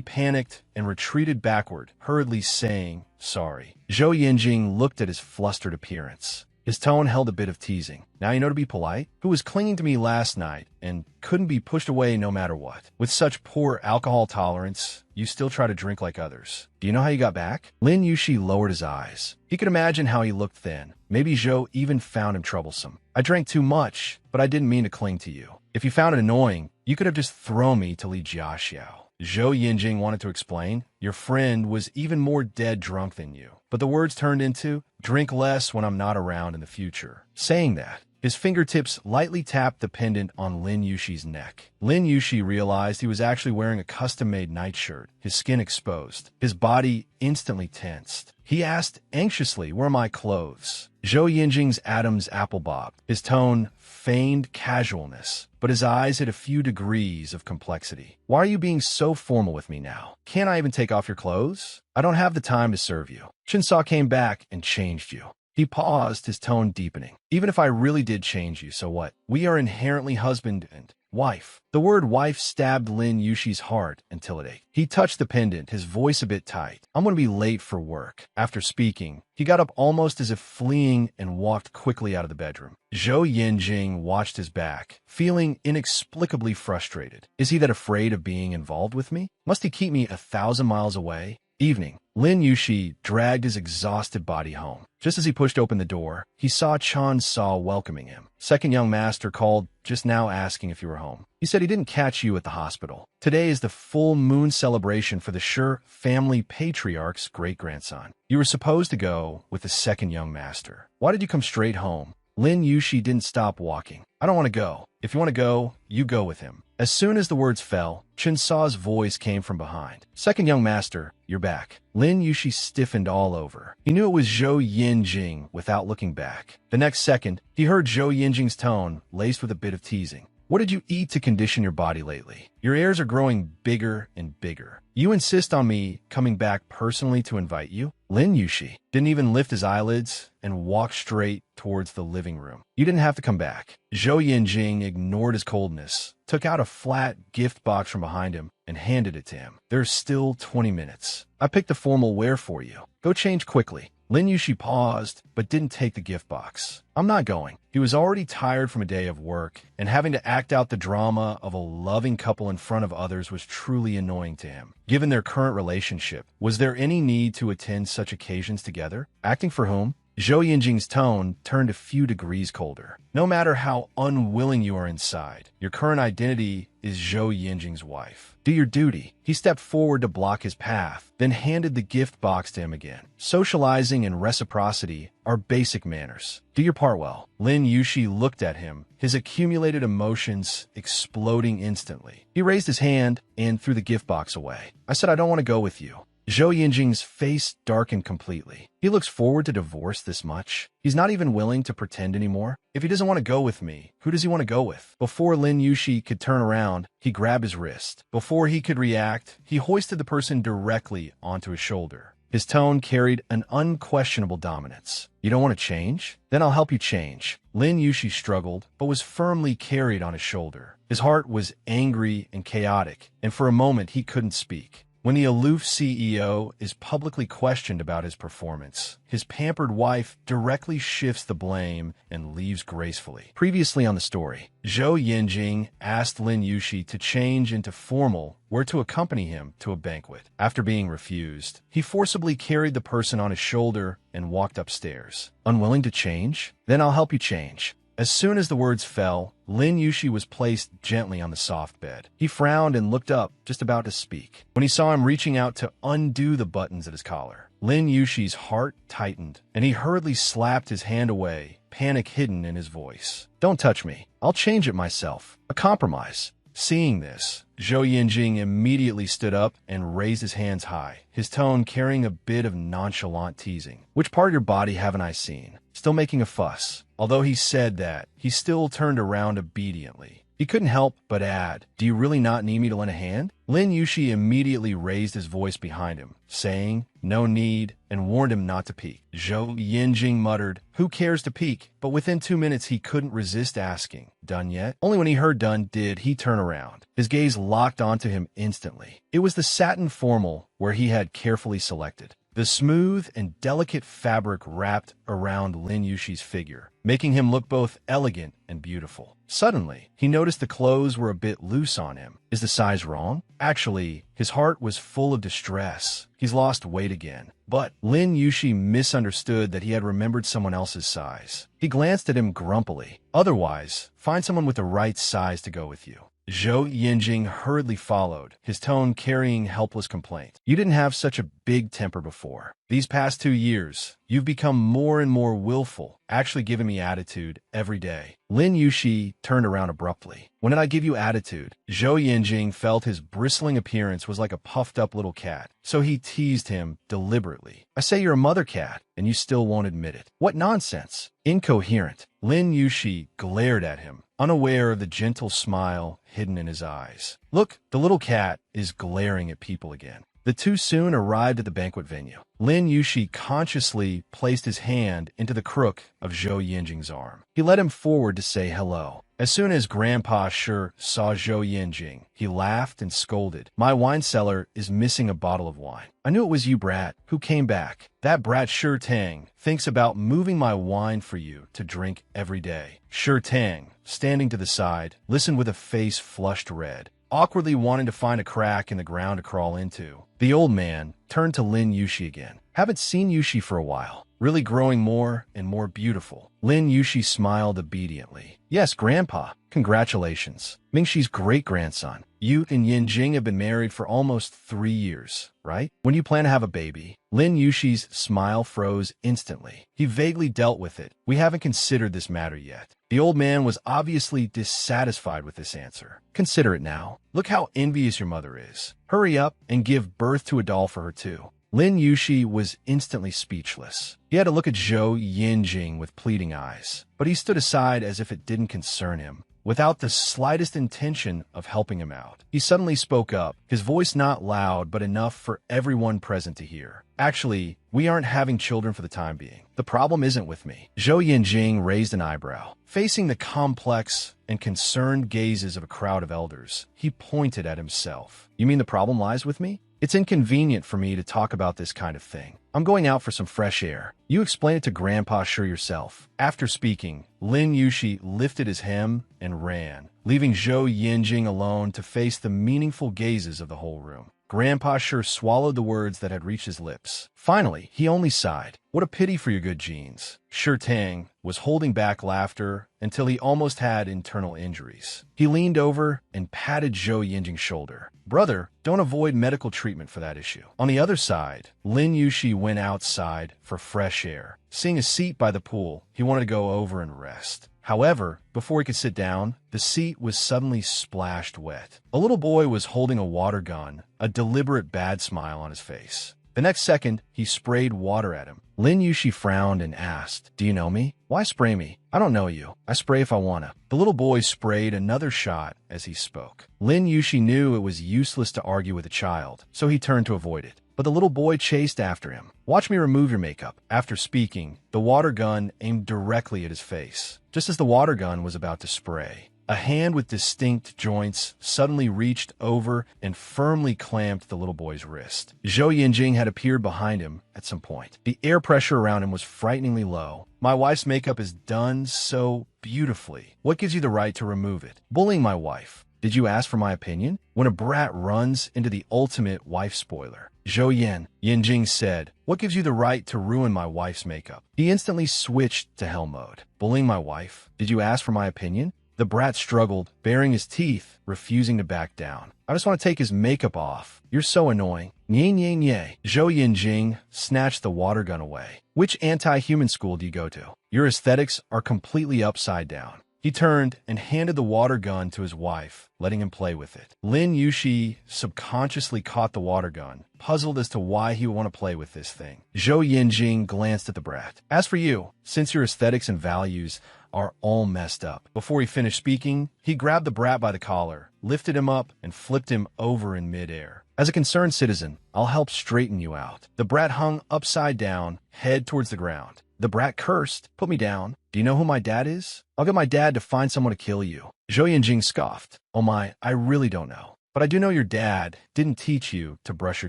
panicked and retreated backward, hurriedly saying, "Sorry." Zhou Yinjing looked at his flustered appearance. His tone held a bit of teasing. "Now you know to be polite? Who was clinging to me last night and couldn't be pushed away no matter what? With such poor alcohol tolerance, you still try to drink like others. Do you know how you got back?" Lin Yushi lowered his eyes. He could imagine how he looked then. Maybe Zhou even found him troublesome. "I drank too much, but I didn't mean to cling to you. If you found it annoying, you could have just thrown me to Li Jiaxiao." Zhou Yinjing wanted to explain, "Your friend was even more dead drunk than you." But the words turned into, "Drink less when I'm not around in the future." Saying that, his fingertips lightly tapped the pendant on Lin Yushi's neck. Lin Yushi realized he was actually wearing a custom-made nightshirt, his skin exposed. His body instantly tensed. He asked anxiously, "Where are my clothes?" Zhou Yinjing's atoms apple bobbed. His tone feigned casualness, but his eyes had a few degrees of complexity. "Why are you being so formal with me now? Can't I even take off your clothes? I don't have the time to serve you. Chinsaw came back and changed you." He paused, his tone deepening. "Even if I really did change you, so what? We are inherently husband and wife." The word wife stabbed Lin Yushi's heart until it ached. He touched the pendant, his voice a bit tight. "I'm going to be late for work." After speaking, he got up almost as if fleeing and walked quickly out of the bedroom. Zhou Yinjing watched his back, feeling inexplicably frustrated. Is he that afraid of being involved with me? Must he keep me 1,000 miles away? Evening. Lin Yushi dragged his exhausted body home. Just as he pushed open the door, he saw Chan Sa welcoming him. "Second young master called just now asking if you were home. He said he didn't catch you at the hospital. Today is the full moon celebration for the Shi family patriarch's great-grandson. You were supposed to go with the second young master. Why did you come straight home?" Lin Yushi didn't stop walking. "I don't want to go. If you want to go, you go with him." As soon as the words fell, Chinsa's voice came from behind. "Second young master, you're back." Lin Yushi stiffened all over. He knew it was Zhou Yinjing without looking back. The next second, he heard Zhou Yinjing's tone, laced with a bit of teasing. "What did you eat to condition your body lately? Your ears are growing bigger and bigger. You insist on me coming back personally to invite you?" Lin Yushi didn't even lift his eyelids and walked straight towards the living room. "You didn't have to come back." Zhou Yinjing ignored his coldness, took out a flat gift box from behind him, and handed it to him. "There's still 20 minutes. I picked the formal wear for you. Go change quickly." Lin Yushi paused, but didn't take the gift box. "I'm not going." He was already tired from a day of work, and having to act out the drama of a loving couple in front of others was truly annoying to him. Given their current relationship, was there any need to attend such occasions together? Acting for whom? Zhou Yinjing's tone turned a few degrees colder. "No matter how unwilling you are inside, your current identity is Zhou Yinjing's wife. Do your duty." He stepped forward to block his path, then handed the gift box to him again. Socializing and reciprocity are basic manners. Do your part well. Lin Yushi looked at him, his accumulated emotions exploding instantly. He raised his hand and threw the gift box away. "I said I don't want to go with you." Zhou Yinjing's face darkened completely. He looks forward to divorce this much? He's not even willing to pretend anymore? If he doesn't want to go with me, who does he want to go with? Before Lin Yushi could turn around, he grabbed his wrist. Before he could react, he hoisted the person directly onto his shoulder. His tone carried an unquestionable dominance. "You don't want to change? Then I'll help you change." Lin Yushi struggled, but was firmly carried on his shoulder. His heart was angry and chaotic, and for a moment he couldn't speak. When the aloof CEO is publicly questioned about his performance, his pampered wife directly shifts the blame and leaves gracefully. Previously on the story, Zhou Yinjing asked Lin Yushi to change into formal or to accompany him to a banquet. After being refused, he forcibly carried the person on his shoulder and walked upstairs. "Unwilling to change? Then I'll help you change." As soon as the words fell, Lin Yushi was placed gently on the soft bed. He frowned and looked up, just about to speak, when he saw him reaching out to undo the buttons at his collar. Lin Yushi's heart tightened, and he hurriedly slapped his hand away, panic hidden in his voice. "Don't touch me. I'll change it myself. A compromise." Seeing this, Zhou Yinjing immediately stood up and raised his hands high, his tone carrying a bit of nonchalant teasing. "Which part of your body haven't I seen?" Still making a fuss. Although he said that, he still turned around obediently. He couldn't help but add, "Do you really not need me to lend a hand?" Lin Yushi immediately raised his voice behind him, saying, "No need," and warned him not to peek. Zhou Yinjing muttered, "Who cares to peek?" But within 2 minutes he couldn't resist asking, "Done yet?" Only when he heard done did he turn around. His gaze locked onto him instantly. It was the satin formal where he had carefully selected. The smooth and delicate fabric wrapped around Lin Yushi's figure, making him look both elegant and beautiful. Suddenly, he noticed the clothes were a bit loose on him. Is the size wrong? Actually, his heart was full of distress. He's lost weight again. But Lin Yushi misunderstood that he had remembered someone else's size. He glanced at him grumpily. "Otherwise, find someone with the right size to go with you." Zhou Yinjing hurriedly followed, his tone carrying helpless complaint. "You didn't have such a big temper before. These past 2 years, you've become more and more willful, actually giving me attitude every day." Lin Yushi turned around abruptly. "When did I give you attitude?" Zhou Yinjing felt his bristling appearance was like a puffed-up little cat, so he teased him deliberately. "I say you're a mother cat, and you still won't admit it. What nonsense!" Incoherent, Lin Yushi glared at him, unaware of the gentle smile hidden in his eyes. "Look, the little cat is glaring at people again." The two soon arrived at the banquet venue. Lin Yushi consciously placed his hand into the crook of Zhou Yinjing's arm. He led him forward to say hello. As soon as Grandpa Shi saw Zhou Yinjing, he laughed and scolded. "My wine cellar is missing a bottle of wine. I knew it was you, brat, who came back. That brat Shi Tang thinks about moving my wine for you to drink every day." Shi Tang, standing to the side, listened with a face flushed red, awkwardly wanting to find a crack in the ground to crawl into. The old man turned to Lin Yushi again. "Haven't seen Yushi for a while. Really growing more and more beautiful." Lin Yushi smiled obediently. "Yes, Grandpa. Congratulations. Mingxi's great-grandson. You and Yinjing have been married for almost 3 years, right? When do you plan to have a baby?" Lin Yushi's smile froze instantly. He vaguely dealt with it. "We haven't considered this matter yet." The old man was obviously dissatisfied with this answer. "Consider it now. Look how envious your mother is. Hurry up and give birth to a doll for her too." Lin Yushi was instantly speechless. He had to look at Zhou Yinjing with pleading eyes, but he stood aside as if it didn't concern him, without the slightest intention of helping him out. He suddenly spoke up, his voice not loud but enough for everyone present to hear. "Actually, we aren't having children for the time being. The problem isn't with me." Zhou Yinjing raised an eyebrow. Facing the complex and concerned gazes of a crowd of elders, he pointed at himself. "You mean the problem lies with me? It's inconvenient for me to talk about this kind of thing. I'm going out for some fresh air. You explain it to Grandpa Shi yourself." After speaking, Lin Yushi lifted his hem and ran, leaving Zhou Yinjing alone to face the meaningful gazes of the whole room. Grandpa Shi swallowed the words that had reached his lips. Finally, he only sighed. "What a pity for your good genes." Shi Tang was holding back laughter until he almost had internal injuries. He leaned over and patted Zhou Yinjing's shoulder. "Brother, don't avoid medical treatment for that issue." On the other side, Lin Yushi went outside for fresh air. Seeing a seat by the pool, he wanted to go over and rest. However, before he could sit down, the seat was suddenly splashed wet. A little boy was holding a water gun, a deliberate bad smile on his face. The next second, he sprayed water at him. Lin Yushi frowned and asked, "Do you know me? Why spray me?" "I don't know you. I spray if I wanna." The little boy sprayed another shot as he spoke. Lin Yushi knew it was useless to argue with a child, so he turned to avoid it. But the little boy chased after him. "Watch me remove your makeup." After speaking, the water gun aimed directly at his face. Just as the water gun was about to spray, a hand with distinct joints suddenly reached over and firmly clamped the little boy's wrist. Zhou Yinjing had appeared behind him at some point. The air pressure around him was frighteningly low. "My wife's makeup is done so beautifully. What gives you the right to remove it?" "Bullying my wife." "Did you ask for my opinion?" When a brat runs into the ultimate wife spoiler. "Zhou Yinjing said, what gives you the right to ruin my wife's makeup?" He instantly switched to hell mode. "Bullying my wife? Did you ask for my opinion?" The brat struggled, baring his teeth, refusing to back down. "I just want to take his makeup off. You're so annoying." "Nye, nye, nye." Zhou Yinjing snatched the water gun away. "Which anti-human school do you go to? Your aesthetics are completely upside down. He turned and handed the water gun to his wife, letting him play with it. Lin Yushi subconsciously caught the water gun, puzzled as to why he would want to play with this thing. Zhou Yinjing glanced at the brat. As for you, since your aesthetics and values are all messed up. Before he finished speaking, he grabbed the brat by the collar, lifted him up, and flipped him over in midair. As a concerned citizen, I'll help straighten you out. The brat hung upside down, head towards the ground. The brat cursed. Put me down. Do you know who my dad is? I'll get my dad to find someone to kill you. Zhou Yinjing scoffed. Oh my, I really don't know. But I do know your dad didn't teach you to brush your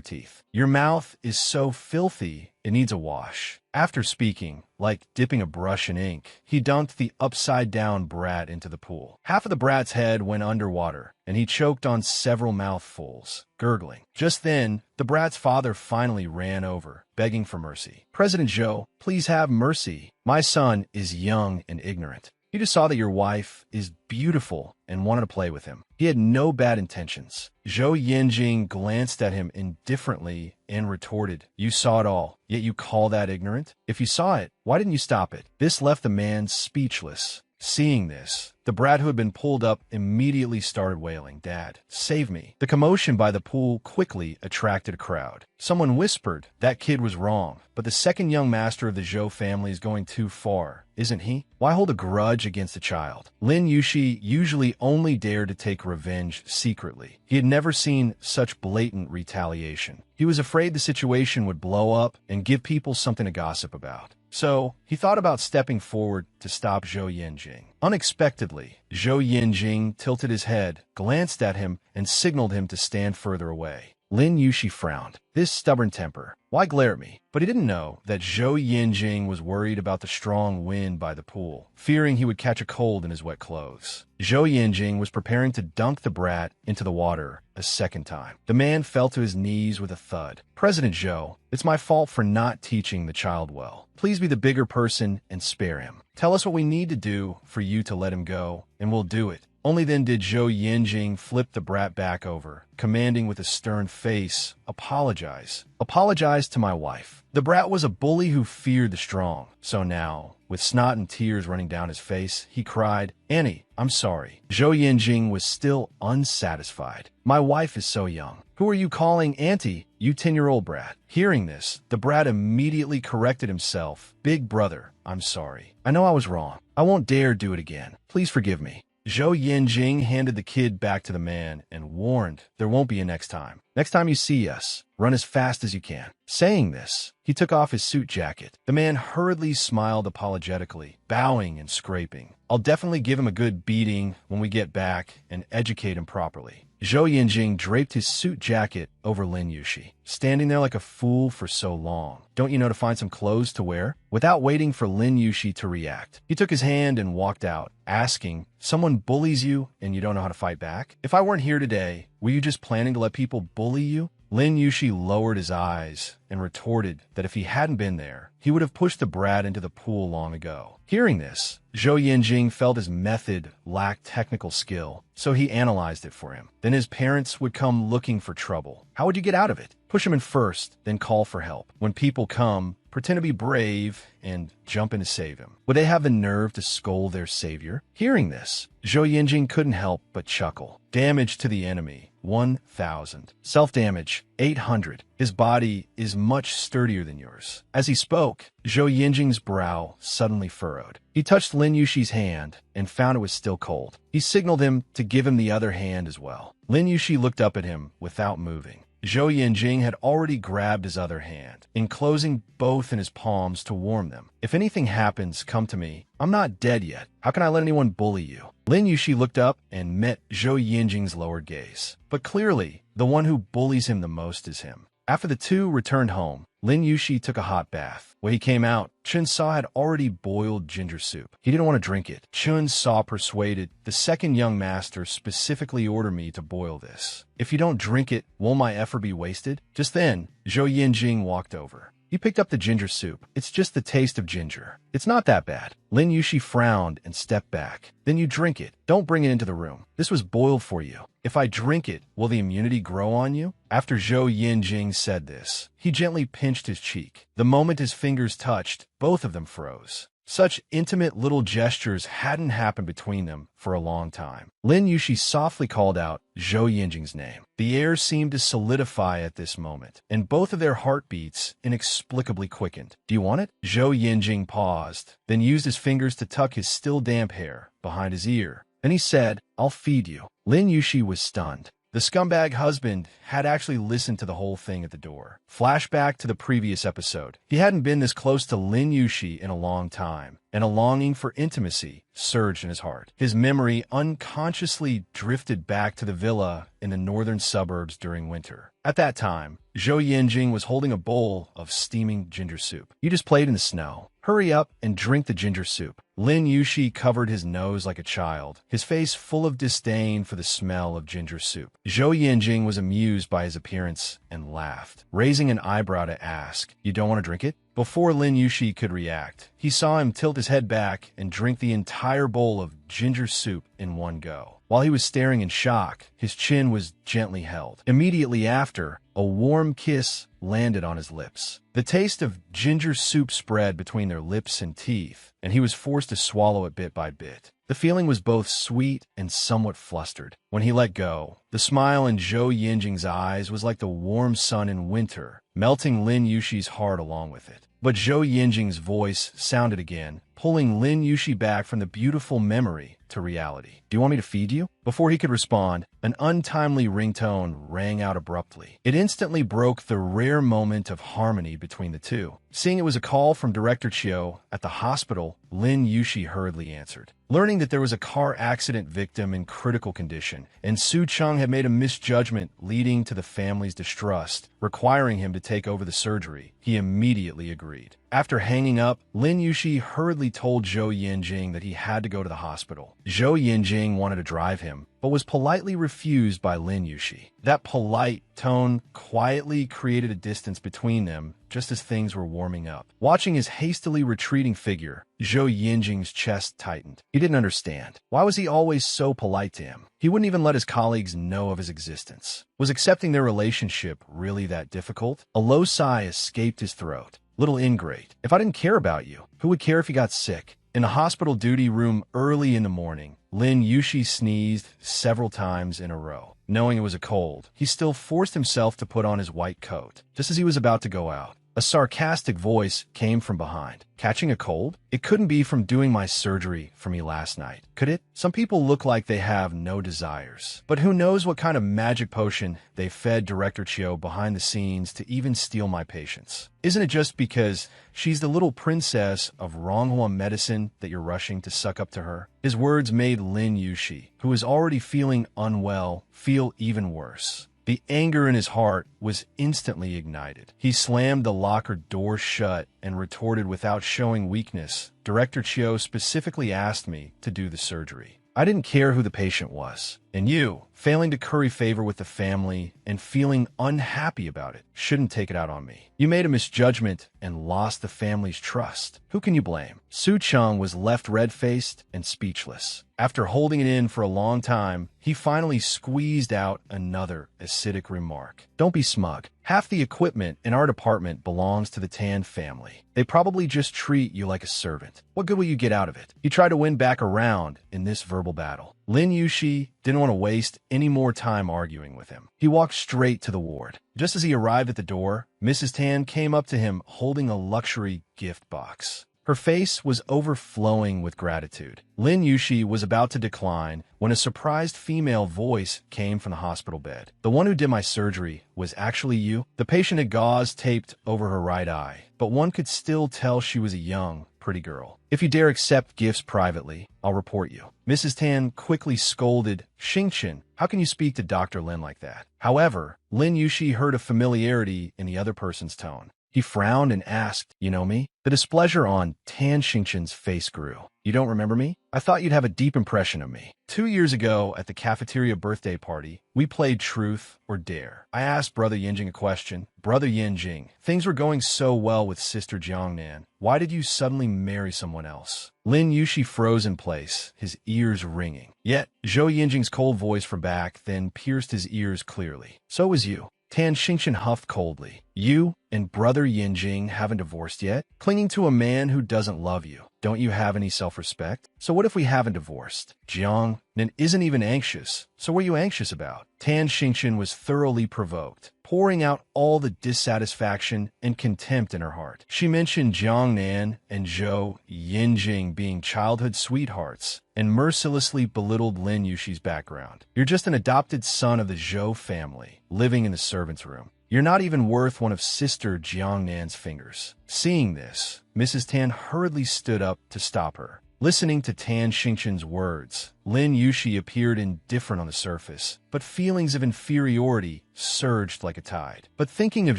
teeth. Your mouth is so filthy, it needs a wash. After speaking, like dipping a brush in ink, he dunked the upside-down brat into the pool. Half of the brat's head went underwater, and he choked on several mouthfuls, gurgling. Just then, the brat's father finally ran over, begging for mercy. President Zhou, please have mercy. My son is young and ignorant. He just saw that your wife is beautiful and wanted to play with him. He had no bad intentions. Zhou Yinjing glanced at him indifferently and retorted, You saw it all, yet you call that ignorant? If you saw it, why didn't you stop it? This left the man speechless. Seeing this, the brat who had been pulled up immediately started wailing, Dad, save me. The commotion by the pool quickly attracted a crowd. Someone whispered that kid was wrong, but the second young master of the Zhou family is going too far, isn't he? Why hold a grudge against a child? Lin Yushi usually only dared to take revenge secretly. He had never seen such blatant retaliation. He was afraid the situation would blow up and give people something to gossip about. So, he thought about stepping forward to stop Zhou Yinjing. Unexpectedly, Zhou Yinjing tilted his head, glanced at him, and signaled him to stand further away. Lin Yushi frowned. This stubborn temper. Why glare at me? But he didn't know that Zhou Yinjing was worried about the strong wind by the pool, fearing he would catch a cold in his wet clothes. Zhou Yinjing was preparing to dunk the brat into the water a second time. The man fell to his knees with a thud. President Zhou, it's my fault for not teaching the child well. Please be the bigger person and spare him. Tell us what we need to do for you to let him go, and we'll do it. Only then did Zhou Yinjing flip the brat back over, commanding with a stern face, Apologize. Apologize to my wife. The brat was a bully who feared the strong. So now, with snot and tears running down his face, he cried, Annie, I'm sorry. Zhou Yinjing was still unsatisfied. My wife is so young. Who are you calling auntie, you 10-year-old brat? Hearing this, the brat immediately corrected himself. Big brother, I'm sorry. I know I was wrong. I won't dare do it again. Please forgive me. Zhou Yinjing handed the kid back to the man and warned, there won't be a next time. Next time you see us, run as fast as you can. Saying this, he took off his suit jacket. The man hurriedly smiled apologetically, bowing and scraping. I'll definitely give him a good beating when we get back and educate him properly. Zhou Yinjing draped his suit jacket over Lin Yushi, standing there like a fool for so long. Don't you know to find some clothes to wear? Without waiting for Lin Yushi to react, he took his hand and walked out, asking, Someone bullies you and you don't know how to fight back? If I weren't here today, were you just planning to let people bully you? Lin Yushi lowered his eyes and retorted that if he hadn't been there, he would have pushed the brat into the pool long ago. Hearing this, Zhou Yinjing felt his method lacked technical skill, so he analyzed it for him. Then his parents would come looking for trouble. How would you get out of it? Push him in first, then call for help. When people come, pretend to be brave and jump in to save him. Would they have the nerve to scold their savior? Hearing this, Zhou Yinjing couldn't help but chuckle. Damage to the enemy, 1,000. Self-damage, 800. His body is much sturdier than yours. As he spoke, Zhou Yinjing's brow suddenly furrowed. He touched Lin Yushi's hand and found it was still cold. He signaled him to give him the other hand as well. Lin Yushi looked up at him without moving. Zhou Yinjing had already grabbed his other hand, enclosing both in his palms to warm them. If anything happens, come to me. I'm not dead yet. How can I let anyone bully you? Lin Yushi looked up and met Zhou Yinjing's lowered gaze. But clearly, the one who bullies him the most is him. After the two returned home, Lin Yushi took a hot bath. When he came out, Chun Sa had already boiled ginger soup. He didn't want to drink it. Chun Sa persuaded the second young master specifically ordered me to boil this. If you don't drink it, won't my effort be wasted? Just then, Zhou Yinjing walked over. He picked up the ginger soup. It's just the taste of ginger. It's not that bad. Lin Yushi frowned and stepped back. Then you drink it. Don't bring it into the room. This was boiled for you. If I drink it, will the immunity grow on you? After Zhou Yinjing said this, he gently pinched his cheek. The moment his fingers touched, both of them froze. Such intimate little gestures hadn't happened between them for a long time. Lin Yushi softly called out Zhou Yinjing's name. The air seemed to solidify at this moment, and both of their heartbeats inexplicably quickened. Do you want it? Zhou Yinjing paused, then used his fingers to tuck his still damp hair behind his ear. Then he said, I'll feed you. Lin Yushi was stunned. The scumbag husband had actually listened to the whole thing at the door. Flashback to the previous episode. He hadn't been this close to Lin Yushi in a long time, and a longing for intimacy surged in his heart. His memory unconsciously drifted back to the villa in the northern suburbs during winter. At that time, Zhou Yinjing was holding a bowl of steaming ginger soup. You just played in the snow. Hurry up and drink the ginger soup. Lin Yushi covered his nose like a child, his face full of disdain for the smell of ginger soup. Zhou Yinjing was amused by his appearance and laughed, raising an eyebrow to ask, You don't want to drink it? Before Lin Yushi could react, he saw him tilt his head back and drink the entire bowl of ginger soup in one go. While he was staring in shock, his chin was gently held. Immediately after, a warm kiss landed on his lips. The taste of ginger soup spread between their lips and teeth, and he was forced to swallow it bit by bit. The feeling was both sweet and somewhat flustered. When he let go, the smile in Zhou Yinjing's eyes was like the warm sun in winter, melting Lin Yushi's heart along with it. But Zhou Yinjing's voice sounded again, pulling Lin Yushi back from the beautiful memory to reality. Do you want me to feed you? Before he could respond, an untimely ringtone rang out abruptly. It instantly broke the rare moment of harmony between the two. Seeing it was a call from Director Chiu at the hospital, Lin Yushi hurriedly answered. Learning that there was a car accident victim in critical condition, and Su Cheng had made a misjudgment leading to the family's distrust, requiring him to take over the surgery, he immediately agreed. After hanging up, Lin Yushi hurriedly told Zhou Yinjing that he had to go to the hospital. Zhou Yinjing wanted to drive him, but was politely refused by Lin Yushi. That polite tone quietly created a distance between them just as things were warming up. Watching his hastily retreating figure, Zhou Yinjing's chest tightened. He didn't understand. Why was he always so polite to him? He wouldn't even let his colleagues know of his existence. Was accepting their relationship really that difficult? A low sigh escaped his throat. Little ingrate. If I didn't care about you, who would care if you got sick? In the hospital duty room early in the morning, Lin Yushi sneezed several times in a row. Knowing it was a cold, he still forced himself to put on his white coat. Just as he was about to go out, a sarcastic voice came from behind. Catching a cold? It couldn't be from doing my surgery for me last night, could it? Some people look like they have no desires. But who knows what kind of magic potion they fed Director Chiu behind the scenes to even steal my patients? Isn't it just because she's the little princess of Ronghua medicine that you're rushing to suck up to her? His words made Lin Yushi, who was already feeling unwell, feel even worse. The anger in his heart was instantly ignited. He slammed the locker door shut and retorted without showing weakness. Director Chiu specifically asked me to do the surgery. I didn't care who the patient was. And you, failing to curry favor with the family and feeling unhappy about it, shouldn't take it out on me. You made a misjudgment and lost the family's trust. Who can you blame? Su Cheng was left red-faced and speechless. After holding it in for a long time, he finally squeezed out another acidic remark. Don't be smug. Half the equipment in our department belongs to the Tan family. They probably just treat you like a servant. What good will you get out of it? He tried to win back around in this verbal battle. Lin Yushi didn't want to waste any more time arguing with him. He walked straight to the ward. Just as he arrived at the door, Mrs. Tan came up to him holding a luxury gift box. Her face was overflowing with gratitude. Lin Yushi was about to decline when a surprised female voice came from the hospital bed. The one who did my surgery was actually you? The patient had gauze taped over her right eye, but one could still tell she was a young, pretty girl. If you dare accept gifts privately, I'll report you. Mrs. Tan quickly scolded, Xingchen, how can you speak to Dr. Lin like that? However, Lin Yushi heard a familiarity in the other person's tone. He frowned and asked, You know me? The displeasure on Tan Xingchen's face grew. You don't remember me? I thought you'd have a deep impression of me. 2 years ago at the cafeteria birthday party, we played Truth or Dare. I asked Brother Yinjing a question. Brother Yinjing, things were going so well with Sister Jiangnan. Why did you suddenly marry someone else? Lin Yushi froze in place, his ears ringing. Yet, Zhou Yinjing's cold voice from back then pierced his ears clearly. So was you. Tan Xingqian huffed coldly. You and brother Yinjing haven't divorced yet? Clinging to a man who doesn't love you. Don't you have any self-respect? So what if we haven't divorced? Jiang Nen isn't even anxious. So what are you anxious about? Tan Xingqian was thoroughly provoked, pouring out all the dissatisfaction and contempt in her heart. She mentioned Jiang Nan and Zhou Yinjing being childhood sweethearts and mercilessly belittled Lin Yuxi's background. You're just an adopted son of the Zhou family, living in the servant's room. You're not even worth one of Sister Jiang Nan's fingers. Seeing this, Mrs. Tan hurriedly stood up to stop her. Listening to Tan Xingqian's words, Lin Yuxi appeared indifferent on the surface, but feelings of inferiority surged like a tide. But thinking of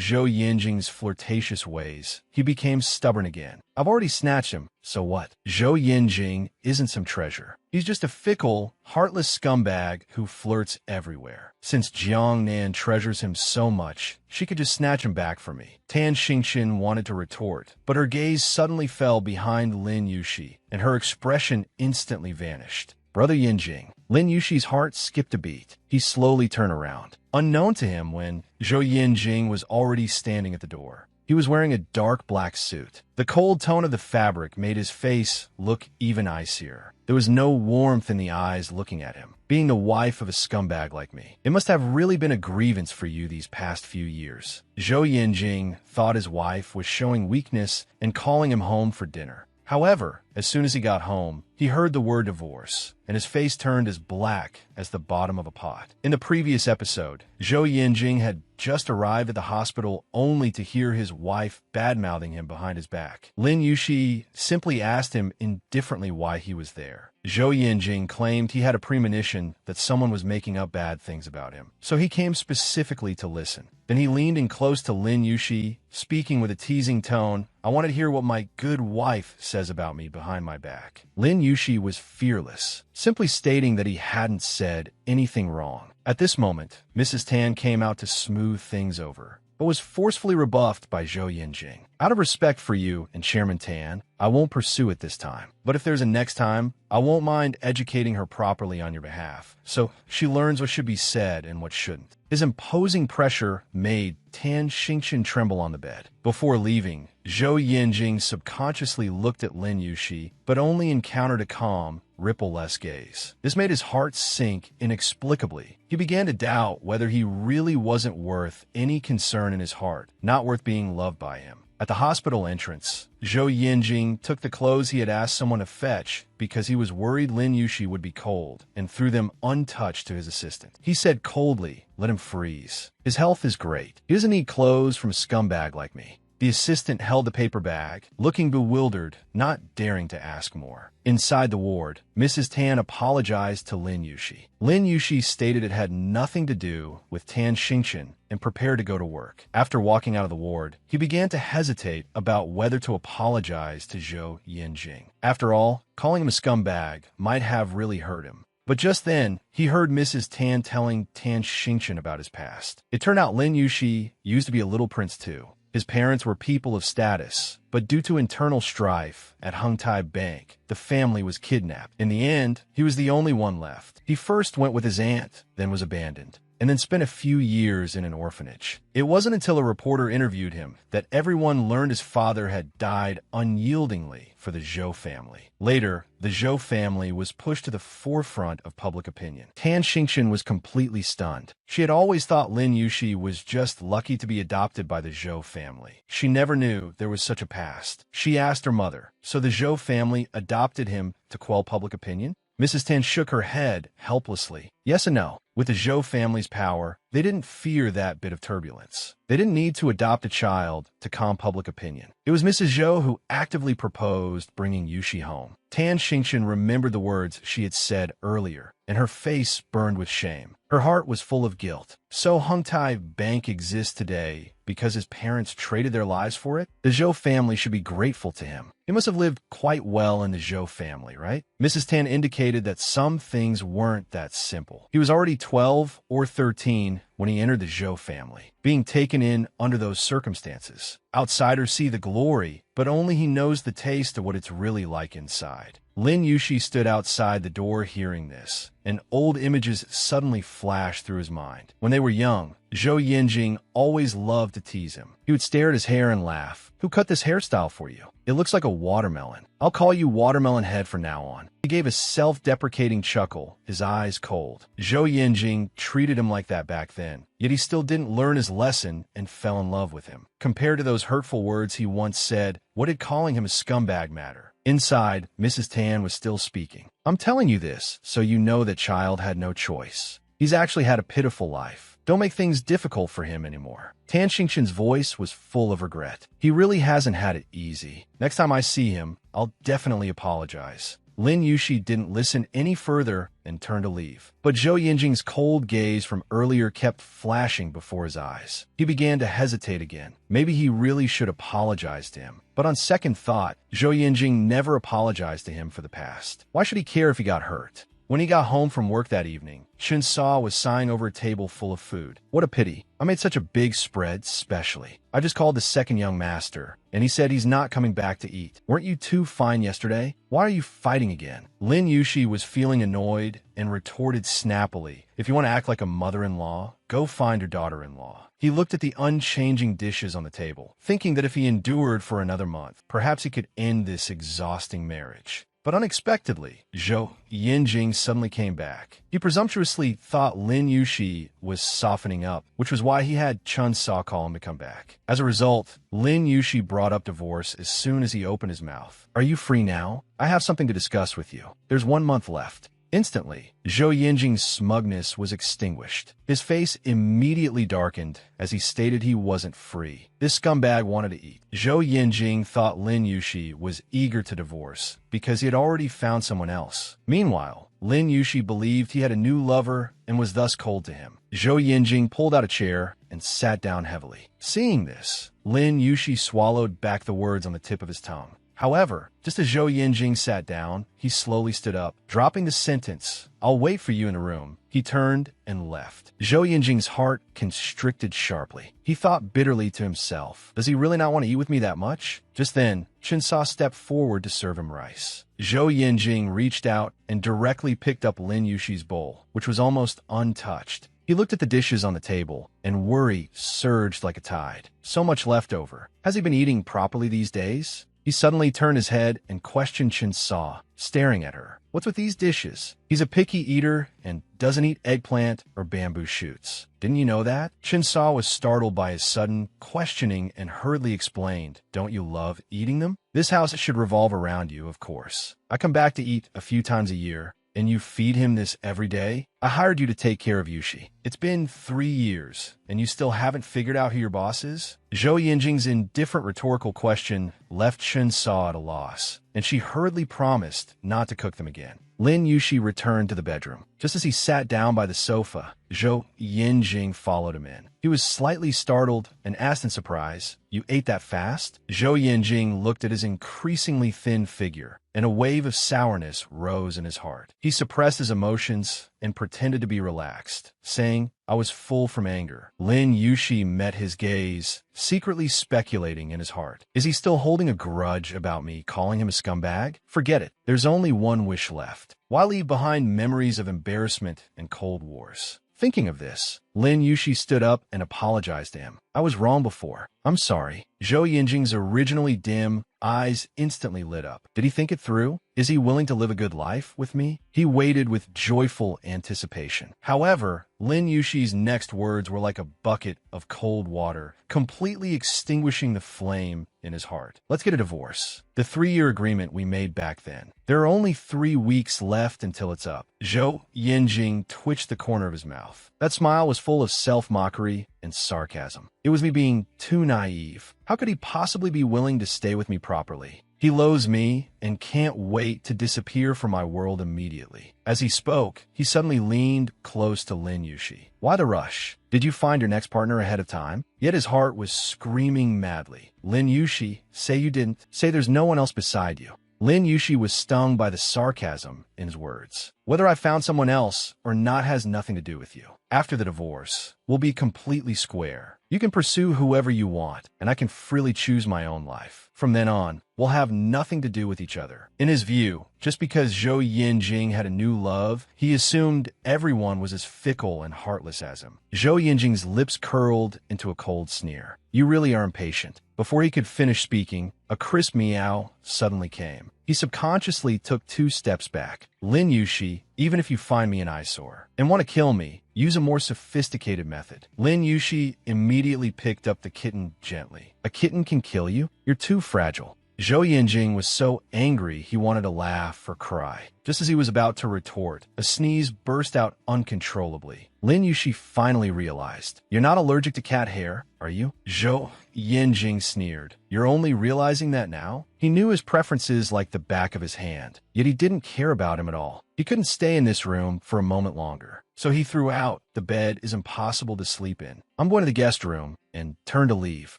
Zhou Yinjing's flirtatious ways, he became stubborn again. I've already snatched him, so what? Zhou Yinjing isn't some treasure. He's just a fickle, heartless scumbag who flirts everywhere. Since Jiang Nan treasures him so much, she could just snatch him back from me. Tan Xingqian wanted to retort, but her gaze suddenly fell behind Lin Yuxi, and her expression instantly vanished. Brother Yinjing. Lin Yuxi's heart skipped a beat. He slowly turned around, unknown to him when Zhou Yinjing was already standing at the door. He was wearing a dark black suit. The cold tone of the fabric made his face look even icier. There was no warmth in the eyes looking at him. Being the wife of a scumbag like me, it must have really been a grievance for you these past few years. Zhou Yinjing thought his wife was showing weakness and calling him home for dinner. However, as soon as he got home, he heard the word divorce, and his face turned as black as the bottom of a pot. In the previous episode, Zhou Yinjing had just arrived at the hospital only to hear his wife bad-mouthing him behind his back. Lin Yuxi simply asked him indifferently why he was there. Zhou Yinjing claimed he had a premonition that someone was making up bad things about him, so he came specifically to listen. Then he leaned in close to Lin Yuxi, speaking with a teasing tone. I want to hear what my good wife says about me behind my back. Lin Yuxi was fearless, simply stating that he hadn't said anything wrong. At this moment, Mrs. Tan came out to smooth things over, but was forcefully rebuffed by Zhou Yinjing. Out of respect for you and Chairman Tan, I won't pursue it this time. But if there's a next time, I won't mind educating her properly on your behalf, so she learns what should be said and what shouldn't. His imposing pressure made Tan Xingqian tremble on the bed. Before leaving, Zhou Yinjing subconsciously looked at Lin Yuxi, but only encountered a calm, ripple-less gaze. This made his heart sink inexplicably. He began to doubt whether he really wasn't worth any concern in his heart, not worth being loved by him. At the hospital entrance, Zhou Yinjing took the clothes he had asked someone to fetch because he was worried Lin Yuxi would be cold, and threw them untouched to his assistant. He said coldly, let him freeze. His health is great. He doesn't need clothes from a scumbag like me. The assistant held the paper bag, looking bewildered, not daring to ask more. Inside the ward, Mrs. Tan apologized to Lin Yuxi. Lin Yuxi stated it had nothing to do with Tan Xingqian and prepared to go to work. After walking out of the ward, he began to hesitate about whether to apologize to Zhou Yinjing. After all, calling him a scumbag might have really hurt him. But just then, he heard Mrs. Tan telling Tan Xingqian about his past. It turned out Lin Yuxi used to be a little prince too. His parents were people of status, but due to internal strife at Hengtai Bank, the family was kidnapped. In the end, he was the only one left. He first went with his aunt, then was abandoned, and then spent a few years in an orphanage. It wasn't until a reporter interviewed him that everyone learned his father had died unyieldingly for the Zhou family. Later, the Zhou family was pushed to the forefront of public opinion. Tan Xingqian was completely stunned. She had always thought Lin Yuxi was just lucky to be adopted by the Zhou family. She never knew there was such a past. She asked her mother, so the Zhou family adopted him to quell public opinion? Mrs. Tan shook her head helplessly. Yes and no. With the Zhou family's power, they didn't fear that bit of turbulence. They didn't need to adopt a child to calm public opinion. It was Mrs. Zhou who actively proposed bringing Yuxi home. Tan Xingqian remembered the words she had said earlier, and her face burned with shame. Her heart was full of guilt. So Hengtai Bank exists today because his parents traded their lives for it? The Zhou family should be grateful to him. He must have lived quite well in the Zhou family, right? Mrs. Tan indicated that some things weren't that simple. He was already 12 or 13 when he entered the Zhou family, being taken in under those circumstances. Outsiders see the glory, but only he knows the taste of what it's really like inside. Lin Yushi stood outside the door hearing this, and old images suddenly flashed through his mind. When they were young, Zhou Yinjing always loved to tease him. He would stare at his hair and laugh. "Who cut this hairstyle for you? It looks like a watermelon. I'll call you Watermelon Head from now on." He gave a self-deprecating chuckle, his eyes cold. Zhou Yinjing treated him like that back then, yet he still didn't learn his lesson and fell in love with him. Compared to those hurtful words he once said, what did calling him a scumbag matter? Inside, Mrs. Tan was still speaking. "I'm telling you this so you know that child had no choice. He's actually had a pitiful life. Don't make things difficult for him anymore." Tan Xingqian's voice was full of regret. "He really hasn't had it easy. Next time I see him, I'll definitely apologize." Lin Yushi didn't listen any further and turned to leave. But Zhou Yinjing's cold gaze from earlier kept flashing before his eyes. He began to hesitate again. Maybe he really should apologize to him. But on second thought, Zhou Yinjing never apologized to him for the past. Why should he care if he got hurt? When he got home from work that evening, Chen Sa was sighing over a table full of food. "What a pity. I made such a big spread, specially. I just called the second young master, and he said he's not coming back to eat. Weren't you two fine yesterday? Why are you fighting again?" Lin Yushi was feeling annoyed and retorted snappily, "If you want to act like a mother-in-law, go find your daughter-in-law." He looked at the unchanging dishes on the table, thinking that if he endured for another month, perhaps he could end this exhausting marriage. But unexpectedly, Zhou Yinjing suddenly came back. He presumptuously thought Lin Yushi was softening up, which was why he had Chen Sa call him to come back. As a result, Lin Yushi brought up divorce as soon as he opened his mouth. "Are you free now? I have something to discuss with you. There's 1 month left." Instantly, Zhou Yinjing's smugness was extinguished. His face immediately darkened as he stated he wasn't free. This scumbag wanted to eat. Zhou Yinjing thought Lin Yushi was eager to divorce because he had already found someone else. Meanwhile, Lin Yushi believed he had a new lover and was thus cold to him. Zhou Yinjing pulled out a chair and sat down heavily. Seeing this, Lin Yushi swallowed back the words on the tip of his tongue. However, just as Zhou Yinjing sat down, he slowly stood up, dropping the sentence, "I'll wait for you in the room." He turned and left. Zhou Yinjing's heart constricted sharply. He thought bitterly to himself, "Does he really not want to eat with me that much?" Just then, Chen Sa stepped forward to serve him rice. Zhou Yinjing reached out and directly picked up Lin Yushi's bowl, which was almost untouched. He looked at the dishes on the table, and worry surged like a tide. So much left over. Has he been eating properly these days? He suddenly turned his head and questioned Chen Sa, staring at her. "What's with these dishes? He's a picky eater and doesn't eat eggplant or bamboo shoots. Didn't you know that?" Chen Sa was startled by his sudden questioning and hurriedly explained, "Don't you love eating them? This house should revolve around you, of course. I come back to eat a few times a year, and you feed him this every day? I hired you to take care of Yushi. It's been 3 years, and you still haven't figured out who your boss is?" Zhou Yinjing's indifferent rhetorical question left Chen Sa at a loss, and she hurriedly promised not to cook them again. Lin Yushi returned to the bedroom. Just as he sat down by the sofa, Zhou Yinjing followed him in. He was slightly startled and asked in surprise, "You ate that fast?" Zhou Yinjing looked at his increasingly thin figure, and a wave of sourness rose in his heart. He suppressed his emotions and pretended to be relaxed, saying, "I was full from anger." Lin Yushi met his gaze, secretly speculating in his heart. Is he still holding a grudge about me calling him a scumbag? Forget it. There's only one wish left. Why leave behind memories of embarrassment and cold wars? Thinking of this, Lin Yushi stood up and apologized to him. "I was wrong before. I'm sorry." Zhou Yinjing's originally dim eyes instantly lit up. Did he think it through? Is he willing to live a good life with me? He waited with joyful anticipation. However, Lin Yushi's next words were like a bucket of cold water, completely extinguishing the flame in his heart. "Let's get a divorce. The 3-year agreement we made back then. There are only 3 weeks left until it's up." Zhou Yinjing twitched the corner of his mouth. That smile was full of self-mockery and sarcasm. It was me being too naive. How could he possibly be willing to stay with me properly? He loathes me and can't wait to disappear from my world immediately. As he spoke, he suddenly leaned close to Lin Yushi. "Why the rush? Did you find your next partner ahead of time?" Yet his heart was screaming madly. "Lin Yushi, say you didn't. Say there's no one else beside you." Lin Yushi was stung by the sarcasm in his words. "Whether I found someone else or not has nothing to do with you. After the divorce, we'll be completely square. You can pursue whoever you want, and I can freely choose my own life. From then on, we'll have nothing to do with each other. In his view, just because Zhou Yinjing had a new love, he assumed everyone was as fickle and heartless as him. Zhou Yinjing's lips curled into a cold sneer. You really are impatient. Before he could finish speaking, a crisp meow suddenly came. He subconsciously took 2 steps back. Lin Yushi, even if you find me an eyesore and want to kill me, use a more sophisticated method. Lin Yushi immediately picked up the kitten gently. A kitten can kill you? You're too fragile. Zhou Yinjing was so angry he wanted to laugh or cry. Just as he was about to retort, a sneeze burst out uncontrollably. Lin Yushi finally realized. You're not allergic to cat hair, are you? Zhou Yinjing sneered. You're only realizing that now? He knew his preferences like the back of his hand, yet he didn't care about him at all. He couldn't stay in this room for a moment longer. So he threw out, the bed is impossible to sleep in. I'm going to the guest room, and turned to leave.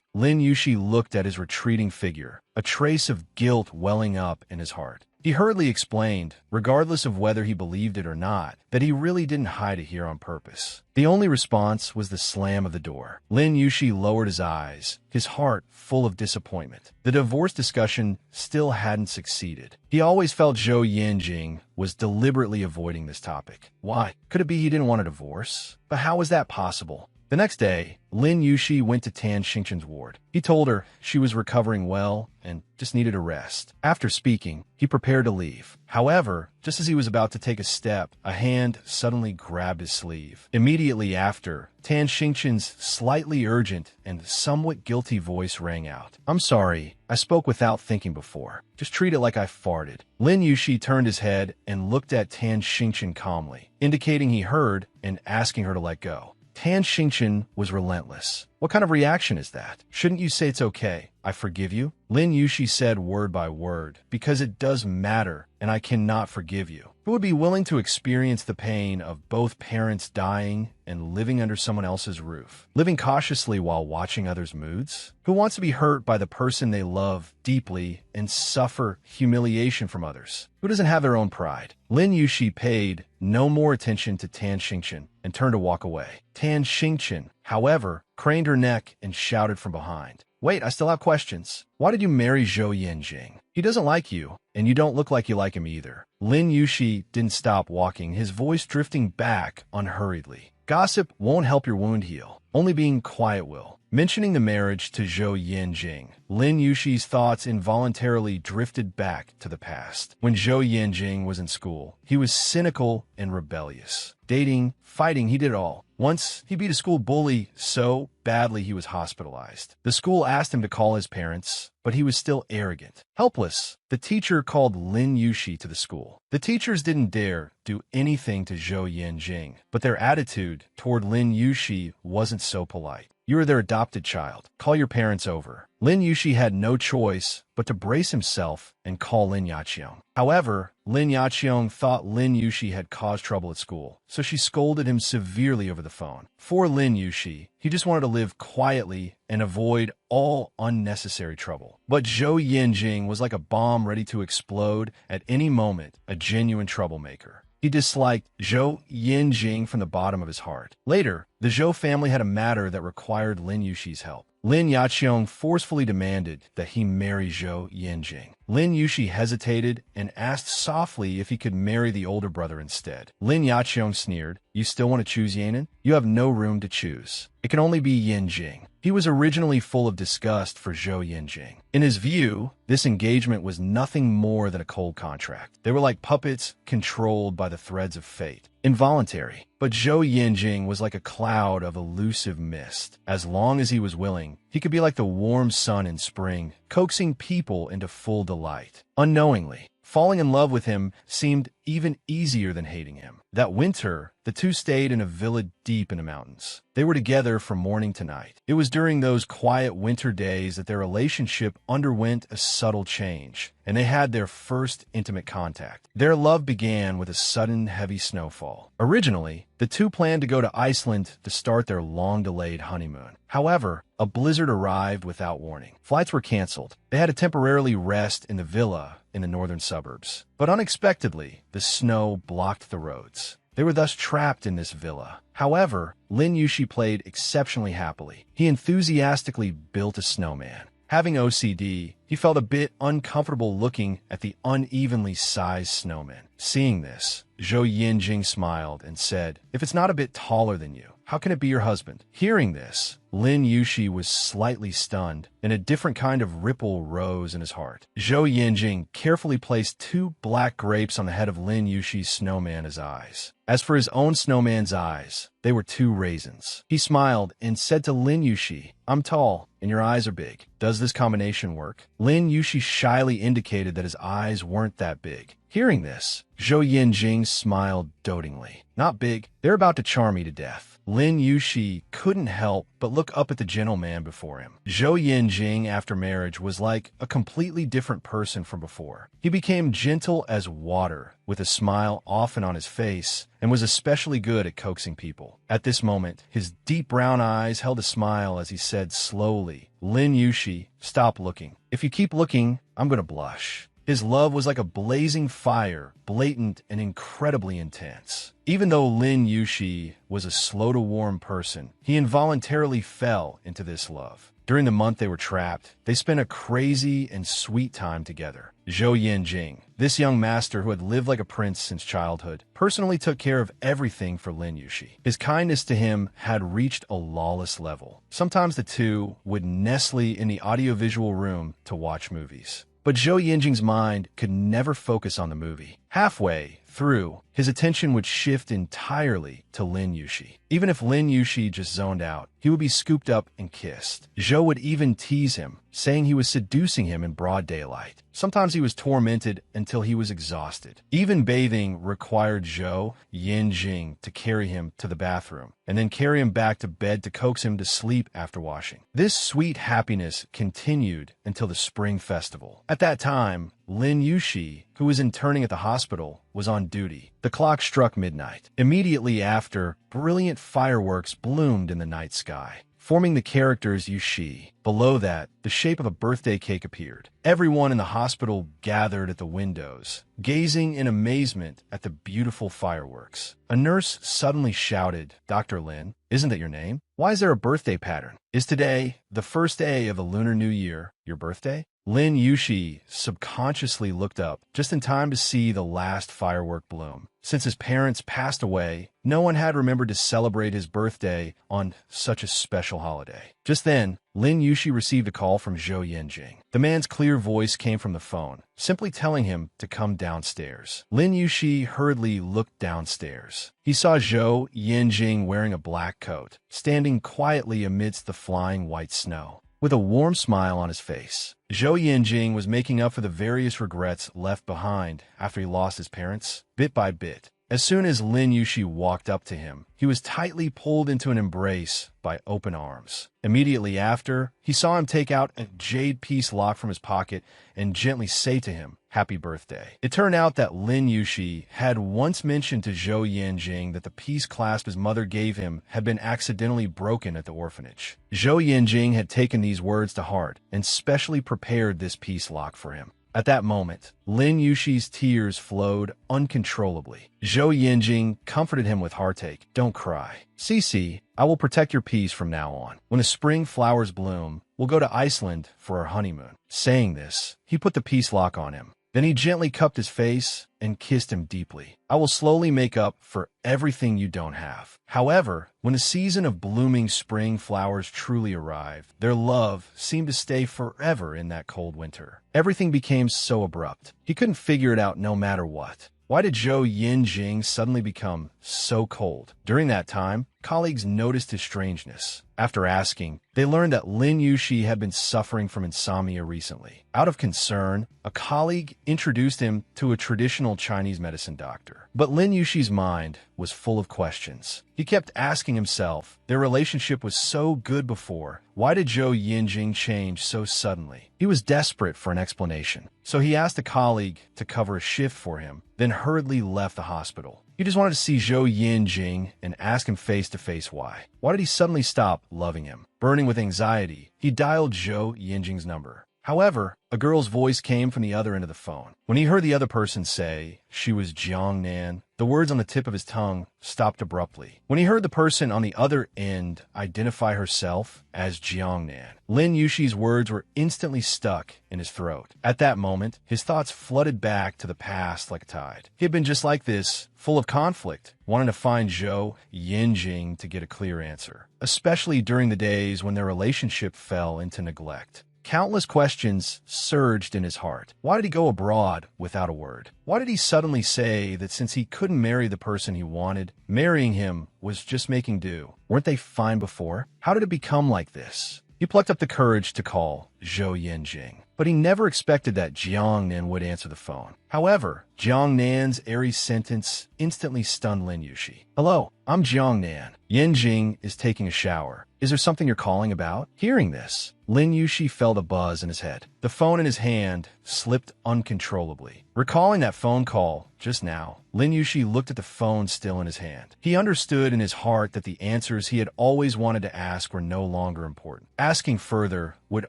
Lin Yushi looked at his retreating figure, a trace of guilt welling up in his heart. He hurriedly explained, regardless of whether he believed it or not, that he really didn't hide it here on purpose. The only response was the slam of the door. Lin Yushi lowered his eyes, his heart full of disappointment. The divorce discussion still hadn't succeeded. He always felt Zhou Yinjing was deliberately avoiding this topic. Why? Could it be he didn't want a divorce? But how was that possible? The next day, Lin Yushi went to Tan Xingchen's ward. He told her she was recovering well and just needed a rest. After speaking, he prepared to leave. However, just as he was about to take a step, a hand suddenly grabbed his sleeve. Immediately after, Tan Xingchen's slightly urgent and somewhat guilty voice rang out. I'm sorry, I spoke without thinking before. Just treat it like I farted. Lin Yushi turned his head and looked at Tan Xingchen calmly, indicating he heard and asking her to let go. Tan Xingchen was relentless. What kind of reaction is that? Shouldn't you say it's okay? I forgive you? Lin Yushi said word by word, because it does matter, and I cannot forgive you. Who would be willing to experience the pain of both parents dying and living under someone else's roof? Living cautiously while watching others' moods? Who wants to be hurt by the person they love deeply and suffer humiliation from others? Who doesn't have their own pride? Lin Yushi paid no more attention to Tan Xingchen and turned to walk away. Tan Xingchen, however, craned her neck and shouted from behind. Wait, I still have questions. Why did you marry Zhou Yinjing? He doesn't like you, and you don't look like you like him either. Lin Yushi didn't stop walking, his voice drifting back unhurriedly. Gossip won't help your wound heal. Only being quiet will. Mentioning the marriage to Zhou Yinjing, Lin Yushi's thoughts involuntarily drifted back to the past. When Zhou Yinjing was in school, he was cynical and rebellious. Dating, fighting, he did it all. Once, he beat a school bully so badly he was hospitalized. The school asked him to call his parents, but he was still arrogant. Helpless, the teacher called Lin Yushi to the school. The teachers didn't dare do anything to Zhou Yinjing, but their attitude toward Lin Yushi wasn't so polite. You are their adopted child. Call your parents over. Lin Yushi had no choice but to brace himself and call Lin Yaqiong. However, Lin Yaqiong thought Lin Yushi had caused trouble at school, so she scolded him severely over the phone. For Lin Yushi, he just wanted to live quietly and avoid all unnecessary trouble. But Zhou Yinjing was like a bomb ready to explode at any moment, a genuine troublemaker. He disliked Zhou Yinjing from the bottom of his heart. Later, the Zhou family had a matter that required Lin Yushi's help. Lin Yaqiong forcefully demanded that he marry Zhou Yinjing. Lin Yushi hesitated and asked softly if he could marry the older brother instead. Lin Yaqiong sneered, You still want to choose Yanan? You have no room to choose. It can only be Yinjing. He was originally full of disgust for Zhou Yinjing. In his view, this engagement was nothing more than a cold contract. They were like puppets controlled by the threads of fate. Involuntary. But Zhou Yinjing was like a cloud of elusive mist. As long as he was willing, he could be like the warm sun in spring, coaxing people into full delight. Unknowingly, falling in love with him seemed even easier than hating him. That winter, the two stayed in a villa deep in the mountains. They were together from morning to night. It was during those quiet winter days that their relationship underwent a subtle change, and they had their first intimate contact. Their love began with a sudden heavy snowfall. Originally, the two planned to go to Iceland to start their long-delayed honeymoon. However, a blizzard arrived without warning. Flights were canceled. They had to temporarily rest in the villa in the northern suburbs. But unexpectedly, the snow blocked the roads. They were thus trapped in this villa. However, Lin Yushi played exceptionally happily. He enthusiastically built a snowman. Having OCD, he felt a bit uncomfortable looking at the unevenly sized snowman. Seeing this, Zhou Yinjing smiled and said, "If it's not a bit taller than you, how can it be your husband?" Hearing this, Lin Yushi was slightly stunned, and a different kind of ripple rose in his heart. Zhou Yinjing carefully placed 2 black grapes on the head of Lin Yushi's snowman as eyes. As for his own snowman's eyes, they were 2 raisins. He smiled and said to Lin Yushi, "I'm tall, and your eyes are big. Does this combination work?" Lin Yushi shyly indicated that his eyes weren't that big. Hearing this, Zhou Yinjing smiled dotingly. "Not big. They're about to charm me to death." Lin Yushi couldn't help but look up at the gentleman before him. Zhou Yinjing, after marriage, was like a completely different person from before. He became gentle as water, with a smile often on his face, and was especially good at coaxing people. At this moment, his deep brown eyes held a smile as he said slowly, "Lin Yushi, stop looking. If you keep looking, I'm going to blush." His love was like a blazing fire, blatant and incredibly intense. Even though Lin Yushi was a slow-to-warm person, he involuntarily fell into this love. During the month they were trapped, they spent a crazy and sweet time together. Zhou Yinjing, this young master who had lived like a prince since childhood, personally took care of everything for Lin Yushi. His kindness to him had reached a lawless level. Sometimes the two would nestle in the audiovisual room to watch movies. But Zhou Yinjing's mind could never focus on the movie. Halfway through, his attention would shift entirely to Lin Yushi. Even if Lin Yushi just zoned out, he would be scooped up and kissed. Zhou would even tease him, saying he was seducing him in broad daylight. Sometimes he was tormented until he was exhausted. Even bathing required Zhou Yinjing to carry him to the bathroom, and then carry him back to bed to coax him to sleep after washing. This sweet happiness continued until the spring festival. At that time, Lin Yushi, who was interning at the hospital, was on duty. The clock struck midnight. Immediately after, brilliant fireworks bloomed in the night sky, forming the characters Yushi. Below that, the shape of a birthday cake appeared. Everyone in the hospital gathered at the windows, gazing in amazement at the beautiful fireworks. A nurse suddenly shouted, "Dr. Lin, isn't that your name? Why is there a birthday pattern? Is today, the first day of the Lunar New Year, your birthday?" Lin Yushi subconsciously looked up, just in time to see the last firework bloom. Since his parents passed away, no one had remembered to celebrate his birthday on such a special holiday. Just then, Lin Yushi received a call from Zhou Yinjing. The man's clear voice came from the phone, simply telling him to come downstairs. Lin Yushi hurriedly looked downstairs. He saw Zhou Yinjing wearing a black coat, standing quietly amidst the flying white snow. With a warm smile on his face, Zhou Yinjing was making up for the various regrets left behind after he lost his parents, bit by bit. As soon as Lin Yushi walked up to him, he was tightly pulled into an embrace by open arms. Immediately after, he saw him take out a jade piece lock from his pocket and gently say to him, "Happy birthday." It turned out that Lin Yushi had once mentioned to Zhou Yinjing that the peace clasp his mother gave him had been accidentally broken at the orphanage. Zhou Yinjing had taken these words to heart and specially prepared this peace lock for him. At that moment, Lin Yushi's tears flowed uncontrollably. Zhou Yinjing comforted him with heartache. "Don't cry. Cici, I will protect your peace from now on. When the spring flowers bloom, we'll go to Iceland for our honeymoon." Saying this, he put the peace lock on him. Then he gently cupped his face and kissed him deeply. "I will slowly make up for everything you don't have." However, when the season of blooming spring flowers truly arrived, their love seemed to stay forever in that cold winter. Everything became so abrupt. He couldn't figure it out no matter what. Why did Zhou Yinjing suddenly become so cold? During that time, colleagues noticed his strangeness. After asking, they learned that Lin Yushi had been suffering from insomnia recently. Out of concern, a colleague introduced him to a traditional Chinese medicine doctor. But Lin Yushi's mind was full of questions. He kept asking himself, their relationship was so good before. Why did Zhou Yinjing change so suddenly? He was desperate for an explanation. So he asked a colleague to cover a shift for him, then hurriedly left the hospital. He just wanted to see Zhou Yinjing and ask him face to face why. Why did he suddenly stop loving him? Burning with anxiety, he dialed Zhou Yinjing's number. However, a girl's voice came from the other end of the phone. When he heard the other person say she was Jiangnan, The words on the tip of his tongue stopped abruptly. When he heard the person on the other end identify herself as Jiangnan, Lin Yushi's words were instantly stuck in his throat. At that moment, his thoughts flooded back to the past like a tide. He had been just like this, full of conflict, wanting to find Zhou Yinjing to get a clear answer, especially during the days when their relationship fell into neglect. Countless questions surged in his heart. Why did he go abroad without a word? Why did he suddenly say that since he couldn't marry the person he wanted, marrying him was just making do? Weren't they fine before? How did it become like this? He plucked up the courage to call Zhou Yinjing, but he never expected that Jiangnan would answer the phone. However, Jiangnan's airy sentence instantly stunned Lin Yushi. "Hello, I'm Jiangnan. Yinjing is taking a shower. Is there something you're calling about?" Hearing this, Lin Yushi felt a buzz in his head. The phone in his hand slipped uncontrollably. Recalling that phone call just now, Lin Yushi looked at the phone still in his hand. He understood in his heart that the answers he had always wanted to ask were no longer important. Asking further would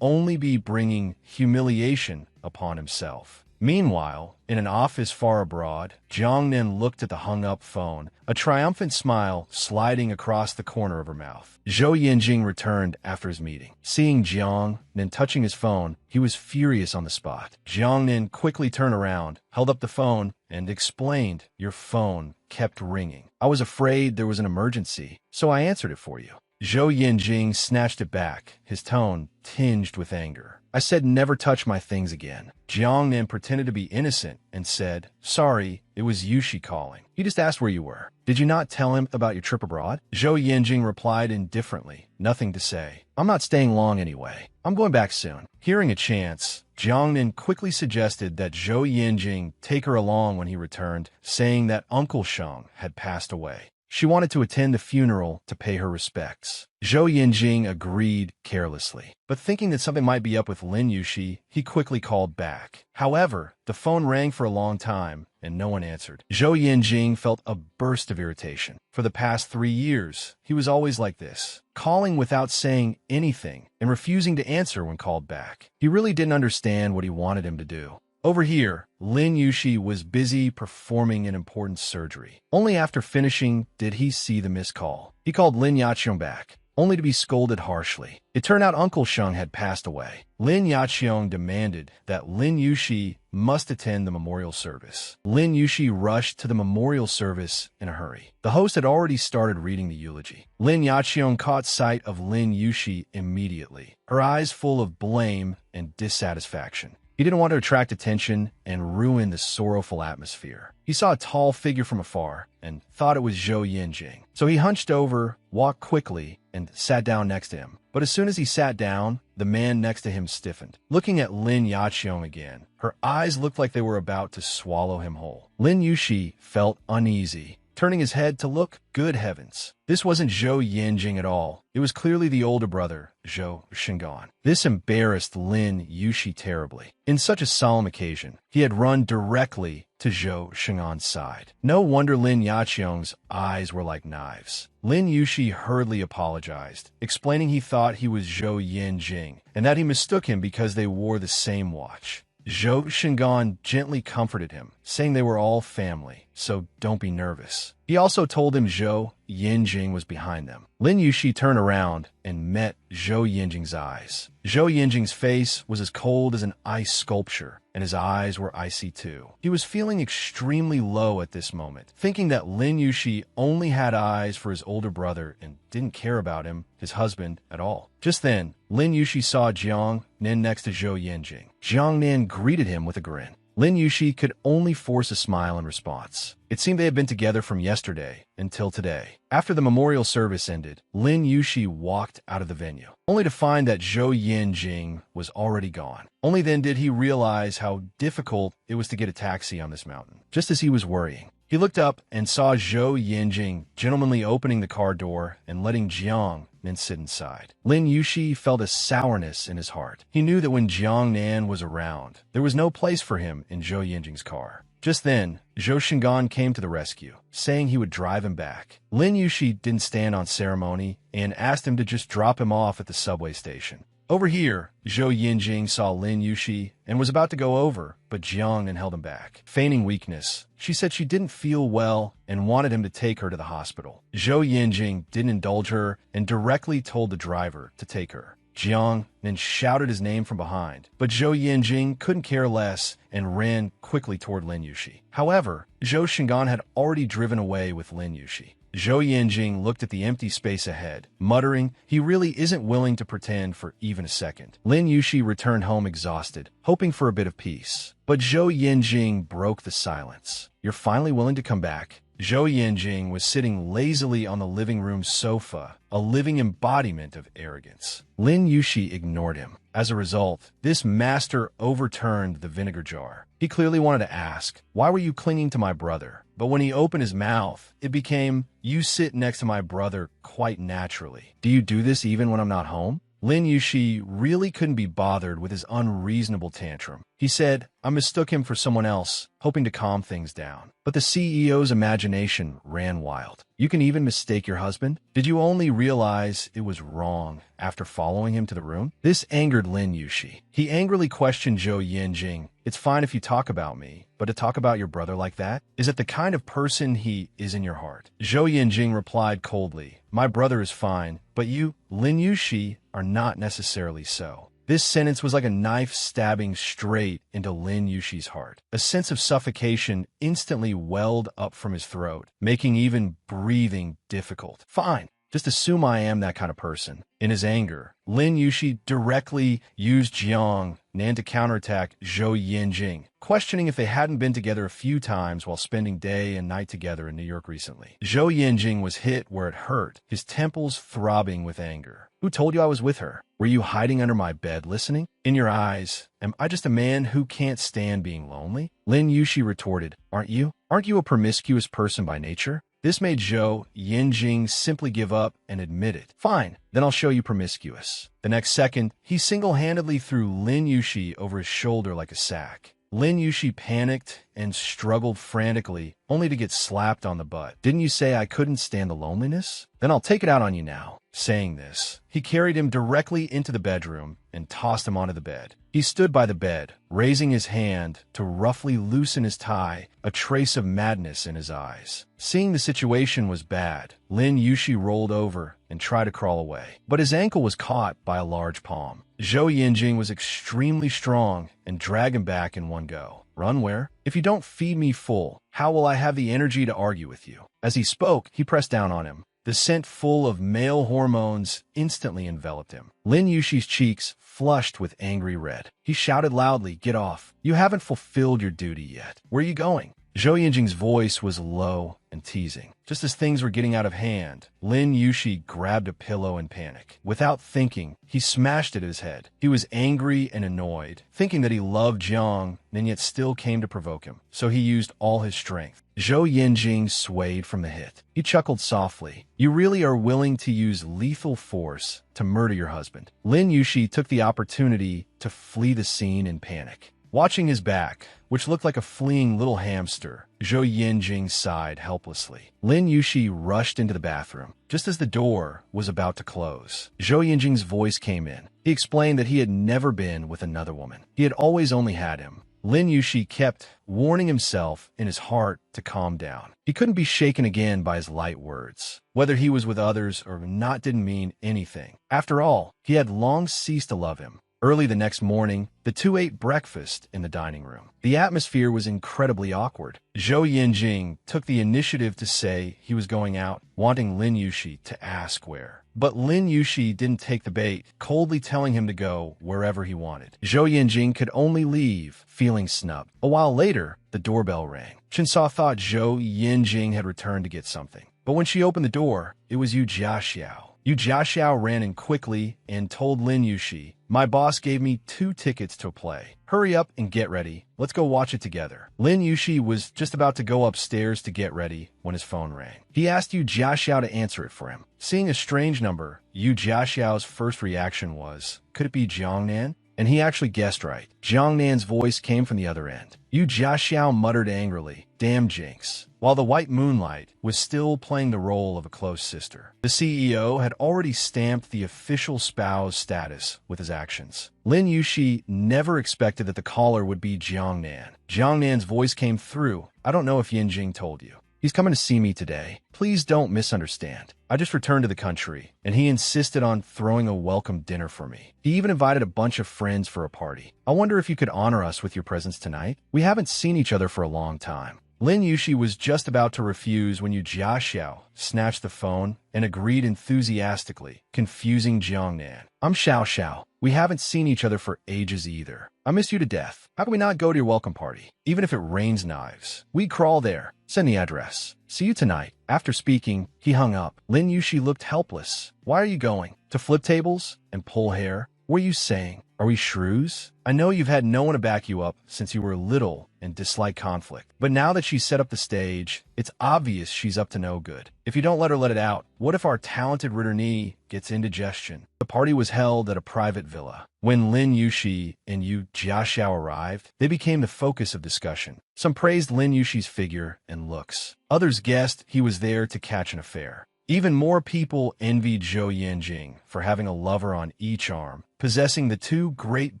only be bringing humiliation upon himself. Meanwhile, in an office far abroad, Jiangnan looked at the hung-up phone, a triumphant smile sliding across the corner of her mouth. Zhou Yinjing returned after his meeting. Seeing Jiangnan touching his phone, he was furious on the spot. Jiangnan quickly turned around, held up the phone, and explained, "Your phone kept ringing. I was afraid there was an emergency, so I answered it for you." Zhou Yinjing snatched it back, his tone tinged with anger. "I said never touch my things again." Jiangnan pretended to be innocent and said, "Sorry, it was Yushi calling. He just asked where you were. Did you not tell him about your trip abroad?" Zhou Yinjing replied indifferently, nothing to say. "I'm not staying long anyway. I'm going back soon." Hearing a chance, Jiangnan quickly suggested that Zhou Yinjing take her along when he returned, saying that Uncle Sheng had passed away. She wanted to attend the funeral to pay her respects. Zhou Yinjing agreed carelessly, but thinking that something might be up with Lin Yushi, he quickly called back. However, the phone rang for a long time, and no one answered. Zhou Yinjing felt a burst of irritation. For the past 3 years, he was always like this, calling without saying anything and refusing to answer when called back. He really didn't understand what he wanted him to do. Over here, Lin Yushi was busy performing an important surgery. Only after finishing did he see the missed call. He called Lin Yaqiong back, only to be scolded harshly. It turned out Uncle Sheng had passed away. Lin Yaqiong demanded that Lin Yushi must attend the memorial service. Lin Yushi rushed to the memorial service in a hurry. The host had already started reading the eulogy. Lin Yaqiong caught sight of Lin Yushi immediately, her eyes full of blame and dissatisfaction. He didn't want to attract attention and ruin the sorrowful atmosphere. He saw a tall figure from afar and thought it was Zhou Yinjing. So he hunched over, walked quickly, and sat down next to him. But as soon as he sat down, the man next to him stiffened. Looking at Lin Yaqiong again, her eyes looked like they were about to swallow him whole. Lin Yushi felt uneasy. Turning his head to look, good heavens, this wasn't Zhou Yinjing at all. It was clearly the older brother, Zhou Shingan. This embarrassed Lin Yushi terribly. In such a solemn occasion, he had run directly to Zhou Shingan's side. No wonder Lin Yaqiong's eyes were like knives. Lin Yushi hurriedly apologized, explaining he thought he was Zhou Yinjing, and that he mistook him because they wore the same watch. Zhou Shingan gently comforted him, saying they were all family, so don't be nervous. He also told him Zhou Yinjing was behind them. Lin Yushi turned around and met Zhou Yinjing's eyes. Zhou Yinjing's face was as cold as an ice sculpture, and his eyes were icy too. He was feeling extremely low at this moment, thinking that Lin Yushi only had eyes for his older brother and didn't care about him, his husband, at all. Just then, Lin Yushi saw Jiangnan next to Zhou Yinjing. Jiangnan greeted him with a grin. Lin Yushi could only force a smile in response. It seemed they had been together from yesterday until today. After the memorial service ended, Lin Yushi walked out of the venue, only to find that Zhou Yinjing was already gone. Only then did he realize how difficult it was to get a taxi on this mountain. Just as he was worrying, he looked up and saw Zhou Yinjing gentlemanly opening the car door and letting Jiangnan sit inside. Lin Yushi felt a sourness in his heart. He knew that when Jiangnan was around, there was no place for him in Zhou Yinjing's car. Just then, Zhou Shingan came to the rescue, saying he would drive him back. Lin Yushi didn't stand on ceremony and asked him to just drop him off at the subway station. Over here, Zhou Yinjing saw Lin Yushi and was about to go over, but Jiang held him back. Feigning weakness, she said she didn't feel well and wanted him to take her to the hospital. Zhou Yinjing didn't indulge her and directly told the driver to take her. Jiang then shouted his name from behind, but Zhou Yinjing couldn't care less and ran quickly toward Lin Yushi. However, Zhou Shingan had already driven away with Lin Yushi. Zhou Yinjing looked at the empty space ahead, muttering he really isn't willing to pretend for even a second. Lin Yushi returned home exhausted, hoping for a bit of peace. But Zhou Yinjing broke the silence. "You're finally willing to come back?" Zhou Yinjing was sitting lazily on the living room sofa, a living embodiment of arrogance. Lin Yushi ignored him. As a result, this master overturned the vinegar jar. He clearly wanted to ask, "Why were you clinging to my brother?" But when he opened his mouth, it became, "You sit next to my brother quite naturally. Do you do this even when I'm not home?" Lin Yushi really couldn't be bothered with his unreasonable tantrum. He said, "I mistook him for someone else, hoping to calm things down." But the CEO's imagination ran wild. "You can even mistake your husband? Did you only realize it was wrong after following him to the room?" This angered Lin Yushi. He angrily questioned Zhou Yinjing. "It's fine if you talk about me, but to talk about your brother like that? Is it the kind of person he is in your heart?" Zhou Yinjing replied coldly, "My brother is fine, but you, Lin Yushi, are not necessarily so." This sentence was like a knife stabbing straight into Lin Yushi's heart. A sense of suffocation instantly welled up from his throat, making even breathing difficult. "Fine. Just assume I am that kind of person." In his anger, Lin Yushi directly used Jiang Nan to counterattack Zhou Yinjing, questioning if they hadn't been together a few times while spending day and night together in New York recently. Zhou Yinjing was hit where it hurt, his temples throbbing with anger. "Who told you I was with her? Were you hiding under my bed listening? In your eyes, am I just a man who can't stand being lonely?" Lin Yushi retorted, Aren't you? Aren't you a promiscuous person by nature?" This made Zhou Yinjing simply give up and admit it. "Fine, then I'll show you promiscuous." The next second, he single-handedly threw Lin Yushi over his shoulder like a sack. Lin Yushi panicked and struggled frantically, only to get slapped on the butt. "Didn't you say I couldn't stand the loneliness? Then I'll take it out on you now." Saying this, he carried him directly into the bedroom and tossed him onto the bed. He stood by the bed, raising his hand to roughly loosen his tie, a trace of madness in his eyes. Seeing the situation was bad, Lin Yushi rolled over and tried to crawl away, but his ankle was caught by a large palm. Zhou Yinjing was extremely strong and dragged him back in one go. "Run where? If you don't feed me full, how will I have the energy to argue with you?" As he spoke, he pressed down on him. The scent full of male hormones instantly enveloped him. Lin Yushi's cheeks flushed with angry red. He shouted loudly, "Get off! You haven't fulfilled your duty yet. Where are you going?" Zhou Yinjing's voice was low and teasing. Just as things were getting out of hand, Lin Yushi grabbed a pillow in panic. Without thinking, he smashed it at his head. He was angry and annoyed, thinking that he loved Jiang and yet still came to provoke him. So he used all his strength. Zhou Yinjing swayed from the hit. He chuckled softly. "You really are willing to use lethal force to murder your husband." Lin Yushi took the opportunity to flee the scene in panic. Watching his back, which looked like a fleeing little hamster, Zhou Yinjing sighed helplessly. Lin Yushi rushed into the bathroom. Just as the door was about to close, Zhou Yinjing's voice came in. He explained that he had never been with another woman. He had always only had him. Lin Yushi kept warning himself in his heart to calm down. He couldn't be shaken again by his light words. Whether he was with others or not didn't mean anything. After all, he had long ceased to love him. Early the next morning, the two ate breakfast in the dining room. The atmosphere was incredibly awkward. Zhou Yinjing took the initiative to say he was going out, wanting Lin Yushi to ask where. But Lin Yushi didn't take the bait, coldly telling him to go wherever he wanted. Zhou Yinjing could only leave, feeling snubbed. A while later, the doorbell rang. Chinsaw thought Zhou Yinjing had returned to get something. But when she opened the door, it was Yu Jiaxiao. Yu Jiaxiao ran in quickly and told Lin Yushi, "My boss gave me 2 tickets to play. Hurry up and get ready. Let's go watch it together." Lin Yushi was just about to go upstairs to get ready when his phone rang. He asked Yu Jiaxiao to answer it for him. Seeing a strange number, Yu Jiaxiao's first reaction was, could it be Jiangnan? And he actually guessed right. Jiangnan's voice came from the other end. Yu Jiaxiao muttered angrily, "Damn jinx," while the white moonlight was still playing the role of a close sister. The CEO had already stamped the official spouse status with his actions. Lin Yushi never expected that the caller would be Jiangnan. Jiangnan's voice came through. "I don't know if Yinjing told you. He's coming to see me today. Please don't misunderstand. I just returned to the country, and he insisted on throwing a welcome dinner for me. He even invited a bunch of friends for a party. I wonder if you could honor us with your presence tonight? We haven't seen each other for a long time." Lin Yushi was just about to refuse when Yu Jiaxiao snatched the phone and agreed enthusiastically, confusing Jiangnan. "I'm Xiao Xiao. We haven't seen each other for ages either. I miss you to death. How can we not go to your welcome party? Even if it rains knives. We'd crawl there. Send the address. See you tonight." After speaking, he hung up. Lin Yushi looked helpless. "Why are you going? To flip tables and pull hair? What are you saying? Are we shrews? I know you've had no one to back you up since you were little and dislike conflict. But now that she's set up the stage, it's obvious she's up to no good. If you don't let her let it out, what if our talented Ritterni gets indigestion?" The party was held at a private villa. When Lin Yushi and Yu Jiaxiao arrived, they became the focus of discussion. Some praised Lin Yushi's figure and looks. Others guessed he was there to catch an affair. Even more people envied Zhou Yanjing for having a lover on each arm, possessing the two great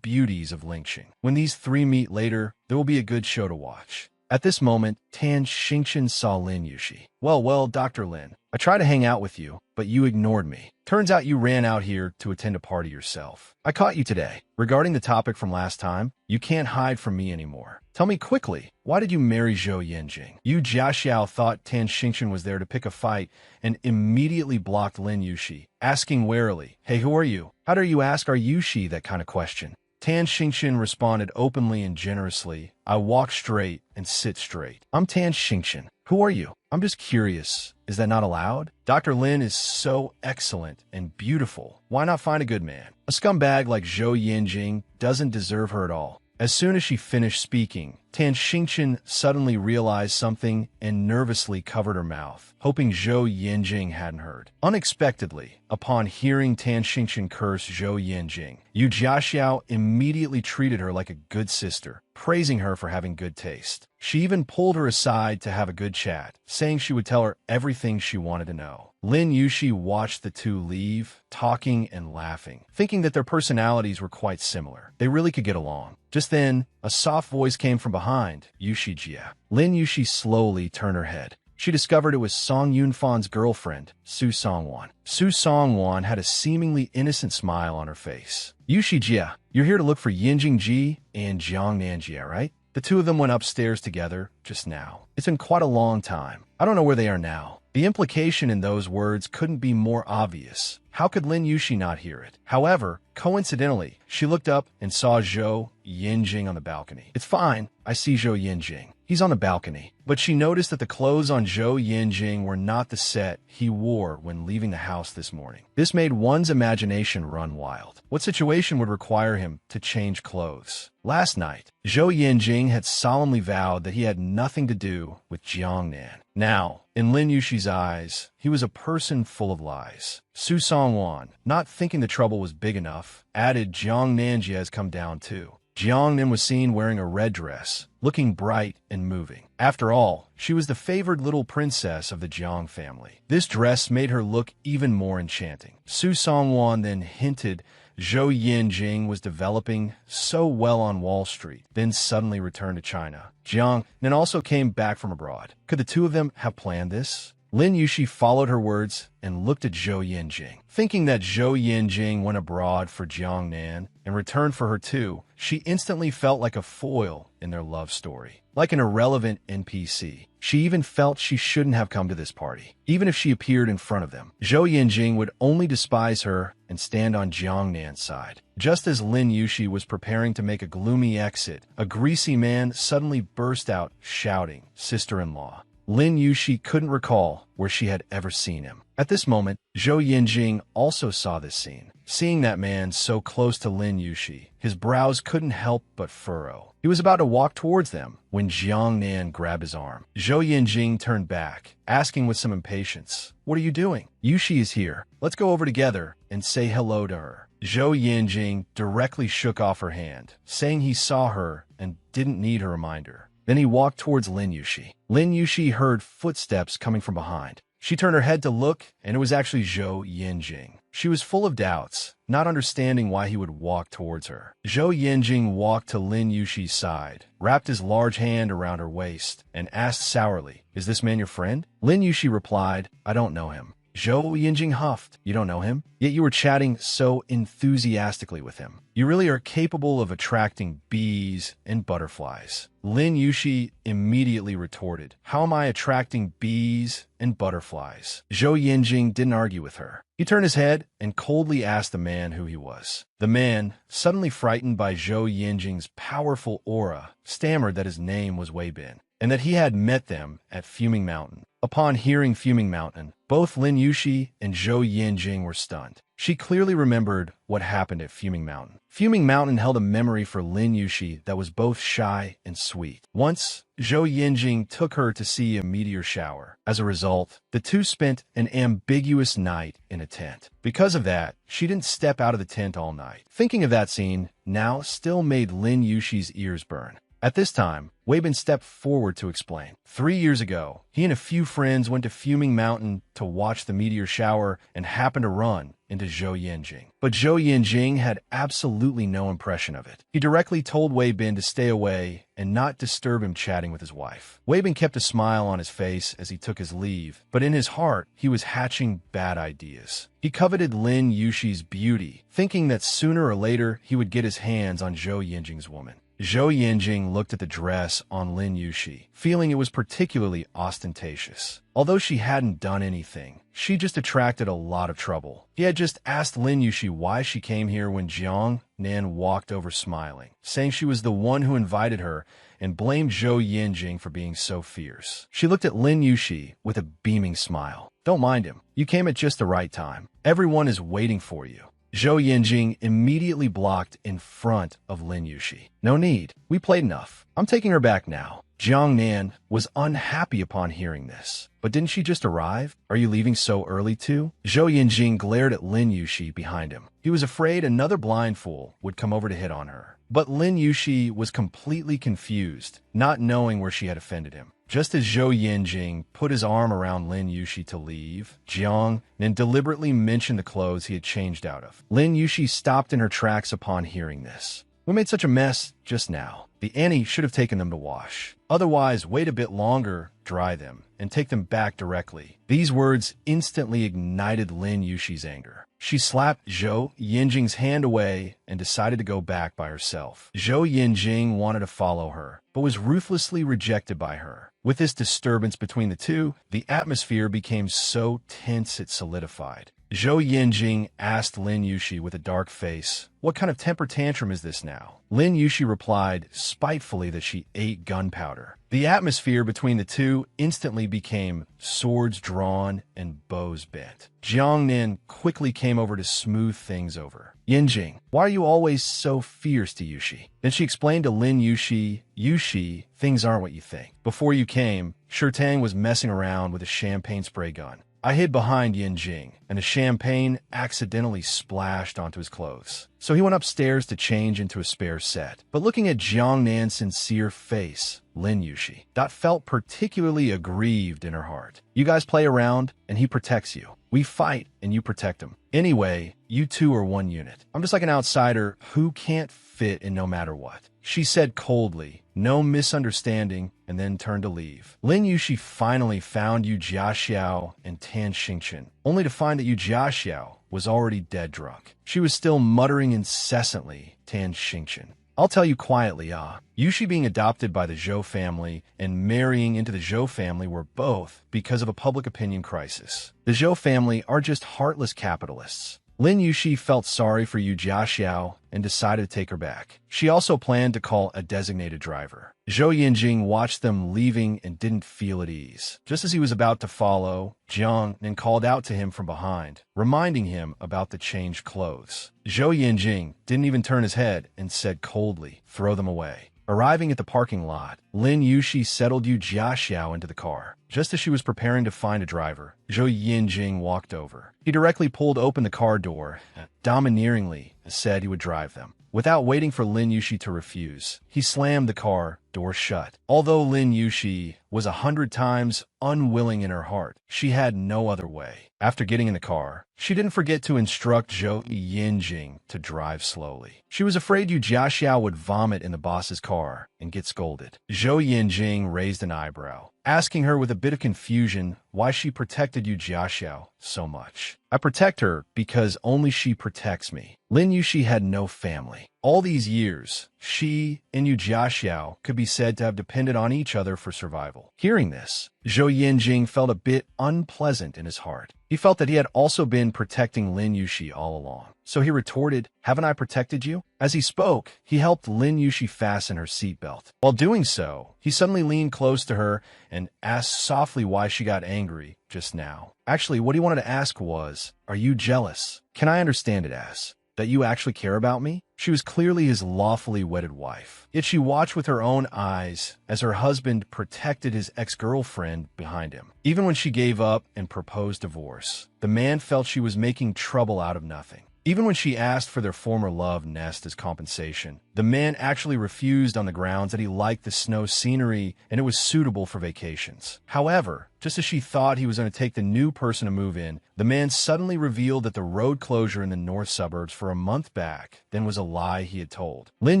beauties of Lingxing. When these three meet later, there will be a good show to watch. At this moment, Tan Xingqian saw Lin Yushi. Well, Dr. Lin, I tried to hang out with you, but you ignored me. Turns out you ran out here to attend a party yourself. I caught you today. Regarding the topic from last time, you can't hide from me anymore. Tell me quickly, why did you marry Zhou Yanjing?" Yu Jiaxiao thought Tan Xingqian was there to pick a fight and immediately blocked Lin Yushi, asking warily, "Hey, who are you? How dare you ask our Yushi that kind of question?" Tan Xingqian responded openly and generously, "I walk straight and sit straight. I'm Tan Xingqian. Who are you? I'm just curious. Is that not allowed? Dr. Lin is so excellent and beautiful. Why not find a good man? A scumbag like Zhou Yanjing doesn't deserve her at all." As soon as she finished speaking, Tan Xingqian suddenly realized something and nervously covered her mouth, hoping Zhou Yanjing hadn't heard. Unexpectedly, upon hearing Tan Xingqian curse Zhou Yanjing, Yu Jiaxiao immediately treated her like a good sister, praising her for having good taste. She even pulled her aside to have a good chat, saying she would tell her everything she wanted to know. Lin Yushi watched the two leave, talking and laughing, thinking that their personalities were quite similar. They really could get along. Just then, a soft voice came from behind Yushi Jia. Lin Yushi slowly turned her head. She discovered it was Song Yunfan's girlfriend, Su Songwan. Su Songwan had a seemingly innocent smile on her face. "Yushi Jia, you're here to look for Yinjing Ji and Jiangnan Jia, right?" The two of them went upstairs together just now. It's been quite a long time. I don't know where they are now. The implication in those words couldn't be more obvious. How could Lin Yushi not hear it? However, coincidentally, she looked up and saw Zhou Yanjing on the balcony. "It's fine. I see Zhou Yanjing. He's on the balcony." But she noticed that the clothes on Zhou Yanjing were not the set he wore when leaving the house this morning. This made one's imagination run wild. What situation would require him to change clothes? Last night, Zhou Yanjing had solemnly vowed that he had nothing to do with Jiangnan. Now, in Lin Yushi's eyes, he was a person full of lies. Su Songwan, not thinking the trouble was big enough, added Jiangnan Jia has come down too. Jiangnan was seen wearing a red dress, looking bright and moving. After all, she was the favored little princess of the Jiang family. This dress made her look even more enchanting. Su Songwan then hinted Zhou Yanjing was developing so well on Wall Street, then suddenly returned to China. Jiang then also came back from abroad. Could the two of them have planned this? Lin Yushi followed her words and looked at Zhou Yanjing. Thinking that Zhou Yanjing went abroad for Jiangnan and returned for her too, she instantly felt like a foil in their love story, like an irrelevant NPC. She even felt she shouldn't have come to this party, even if she appeared in front of them. Zhou Yanjing would only despise her and stand on Jiangnan's side. Just as Lin Yushi was preparing to make a gloomy exit, a greasy man suddenly burst out shouting, "Sister-in-law." Lin Yushi couldn't recall where she had ever seen him. At this moment, Zhou Yanjing also saw this scene. Seeing that man so close to Lin Yushi, his brows couldn't help but furrow. He was about to walk towards them when Jiangnan grabbed his arm. Zhou Yanjing turned back, asking with some impatience, "What are you doing?" "Yushi is here. Let's go over together and say hello to her." Zhou Yanjing directly shook off her hand, saying he saw her and didn't need her reminder. Then he walked towards Lin Yushi. Lin Yushi heard footsteps coming from behind. She turned her head to look, and it was actually Zhou Yanjing. She was full of doubts, not understanding why he would walk towards her. Zhou Yanjing walked to Lin Yushi's side, wrapped his large hand around her waist, and asked sourly, "Is this man your friend?" Lin Yushi replied, "I don't know him." Zhou Yanjing huffed, "You don't know him? Yet you were chatting so enthusiastically with him. You really are capable of attracting bees and butterflies." Lin Yushi immediately retorted, "How am I attracting bees and butterflies?" Zhou Yanjing didn't argue with her. He turned his head and coldly asked the man who he was. The man, suddenly frightened by Zhou Yanjing's powerful aura, stammered that his name was Wei Bin, and that he had met them at Fuming Mountain. Upon hearing Fuming Mountain, both Lin Yushi and Zhou Yanjing were stunned. She clearly remembered what happened at Fuming Mountain. Fuming Mountain held a memory for Lin Yushi that was both shy and sweet. Once, Zhou Yanjing took her to see a meteor shower. As a result, the two spent an ambiguous night in a tent. Because of that, she didn't step out of the tent all night. Thinking of that scene now still made Lin Yushi's ears burn. At this time, Wei Bin stepped forward to explain. 3 years ago, he and a few friends went to Fuming Mountain to watch the meteor shower and happened to run into Zhou Yanjing. But Zhou Yanjing had absolutely no impression of it. He directly told Wei Bin to stay away and not disturb him chatting with his wife. Wei Bin kept a smile on his face as he took his leave, but in his heart, he was hatching bad ideas. He coveted Lin Yushi's beauty, thinking that sooner or later he would get his hands on Zhou Yanjing's woman. Zhou Yanjing looked at the dress on Lin Yushi, feeling it was particularly ostentatious. Although she hadn't done anything, she just attracted a lot of trouble. He had just asked Lin Yushi why she came here when Jiang Nan walked over smiling, saying she was the one who invited her and blamed Zhou Yanjing for being so fierce. She looked at Lin Yushi with a beaming smile. "Don't mind him. You came at just the right time. Everyone is waiting for you." Zhou Yanjing immediately blocked in front of Lin Yushi. "No need. We played enough. I'm taking her back now." Jiang Nan was unhappy upon hearing this. "But didn't she just arrive? Are you leaving so early too?" Zhou Yanjing glared at Lin Yushi behind him. He was afraid another blind fool would come over to hit on her. But Lin Yushi was completely confused, not knowing where she had offended him. Just as Zhou Yanjing put his arm around Lin Yushi to leave, Jiang Nan deliberately mentioned the clothes he had changed out of. Lin Yushi stopped in her tracks upon hearing this. "We made such a mess just now. The Annie should have taken them to wash. Otherwise, wait a bit longer, dry them, and take them back directly." These words instantly ignited Lin Yushi's anger. She slapped Zhou Yanjing's hand away and decided to go back by herself. Zhou Yanjing wanted to follow her, but was ruthlessly rejected by her. With this disturbance between the two, the atmosphere became so tense it solidified. Zhou Yanjing asked Lin Yushi with a dark face, "What kind of temper tantrum is this now?" Lin Yushi replied spitefully that she ate gunpowder. The atmosphere between the two instantly became swords drawn and bows bent. Jiang Nan quickly came over to smooth things over. "Yanjing, why are you always so fierce to Yushi?" Then she explained to Lin Yushi, "Yushi, things aren't what you think. Before you came, Shirtang was messing around with a champagne spray gun. I hid behind Yanjing, and the champagne accidentally splashed onto his clothes. So he went upstairs to change into a spare set." But looking at Jiang Nan's sincere face, Lin Yushi felt particularly aggrieved in her heart. "You guys play around, and he protects you. We fight, and you protect him. Anyway, you two are one unit. I'm just like an outsider who can't fit in no matter what." She said coldly, "No misunderstanding," and then turned to leave. Lin Yushi finally found Yu Jiaxiao and Tan Xingqian, only to find that Yu Jiaxiao was already dead drunk. She was still muttering incessantly, "Tan Xingqian. I'll tell you quietly, Yushi being adopted by the Zhou family and marrying into the Zhou family were both because of a public opinion crisis. The Zhou family are just heartless capitalists." Lin Yushi felt sorry for Yu Jiaxiao and decided to take her back. She also planned to call a designated driver. Zhou Yanjing watched them leaving and didn't feel at ease. Just as he was about to follow, Jiang Nan called out to him from behind, reminding him about the changed clothes. Zhou Yanjing didn't even turn his head and said coldly, "Throw them away." Arriving at the parking lot, Lin Yushi settled Yu Jiaxiao into the car. Just as she was preparing to find a driver, Zhou Yinjing walked over. He directly pulled open the car door, domineeringly said he would drive them. Without waiting for Lin Yushi to refuse, he slammed the car door shut. Although Lin Yushi was 100 times unwilling in her heart, she had no other way. After getting in the car, she didn't forget to instruct Zhou Yinjing to drive slowly. She was afraid Yu Jiaxiao would vomit in the boss's car and get scolded. Zhou Yinjing raised an eyebrow, asking her with a bit of confusion why she protected Yu Jiaxiao so much. I protect her because only she protects me. Lin Yushi had no family. All these years, she and Yu Jiaxiao could be said to have depended on each other for survival. Hearing this, Zhou Yinjing felt a bit unpleasant in his heart. He felt that he had also been protecting Lin Yushi all along. So he retorted, "Haven't I protected you?" As he spoke, he helped Lin Yushi fasten her seatbelt. While doing so, he suddenly leaned close to her and asked softly why she got angry just now. Actually, what he wanted to ask was, "Are you jealous? Can I understand it as that you actually care about me?" She was clearly his lawfully wedded wife. Yet she watched with her own eyes as her husband protected his ex-girlfriend behind him. Even when she gave up and proposed divorce, the man felt she was making trouble out of nothing. Even when she asked for their former love nest as compensation, the man actually refused on the grounds that he liked the snow scenery and it was suitable for vacations. However, just as she thought he was going to take the new person to move in, the man suddenly revealed that the road closure in the north suburbs for a month back then was a lie he had told. Lin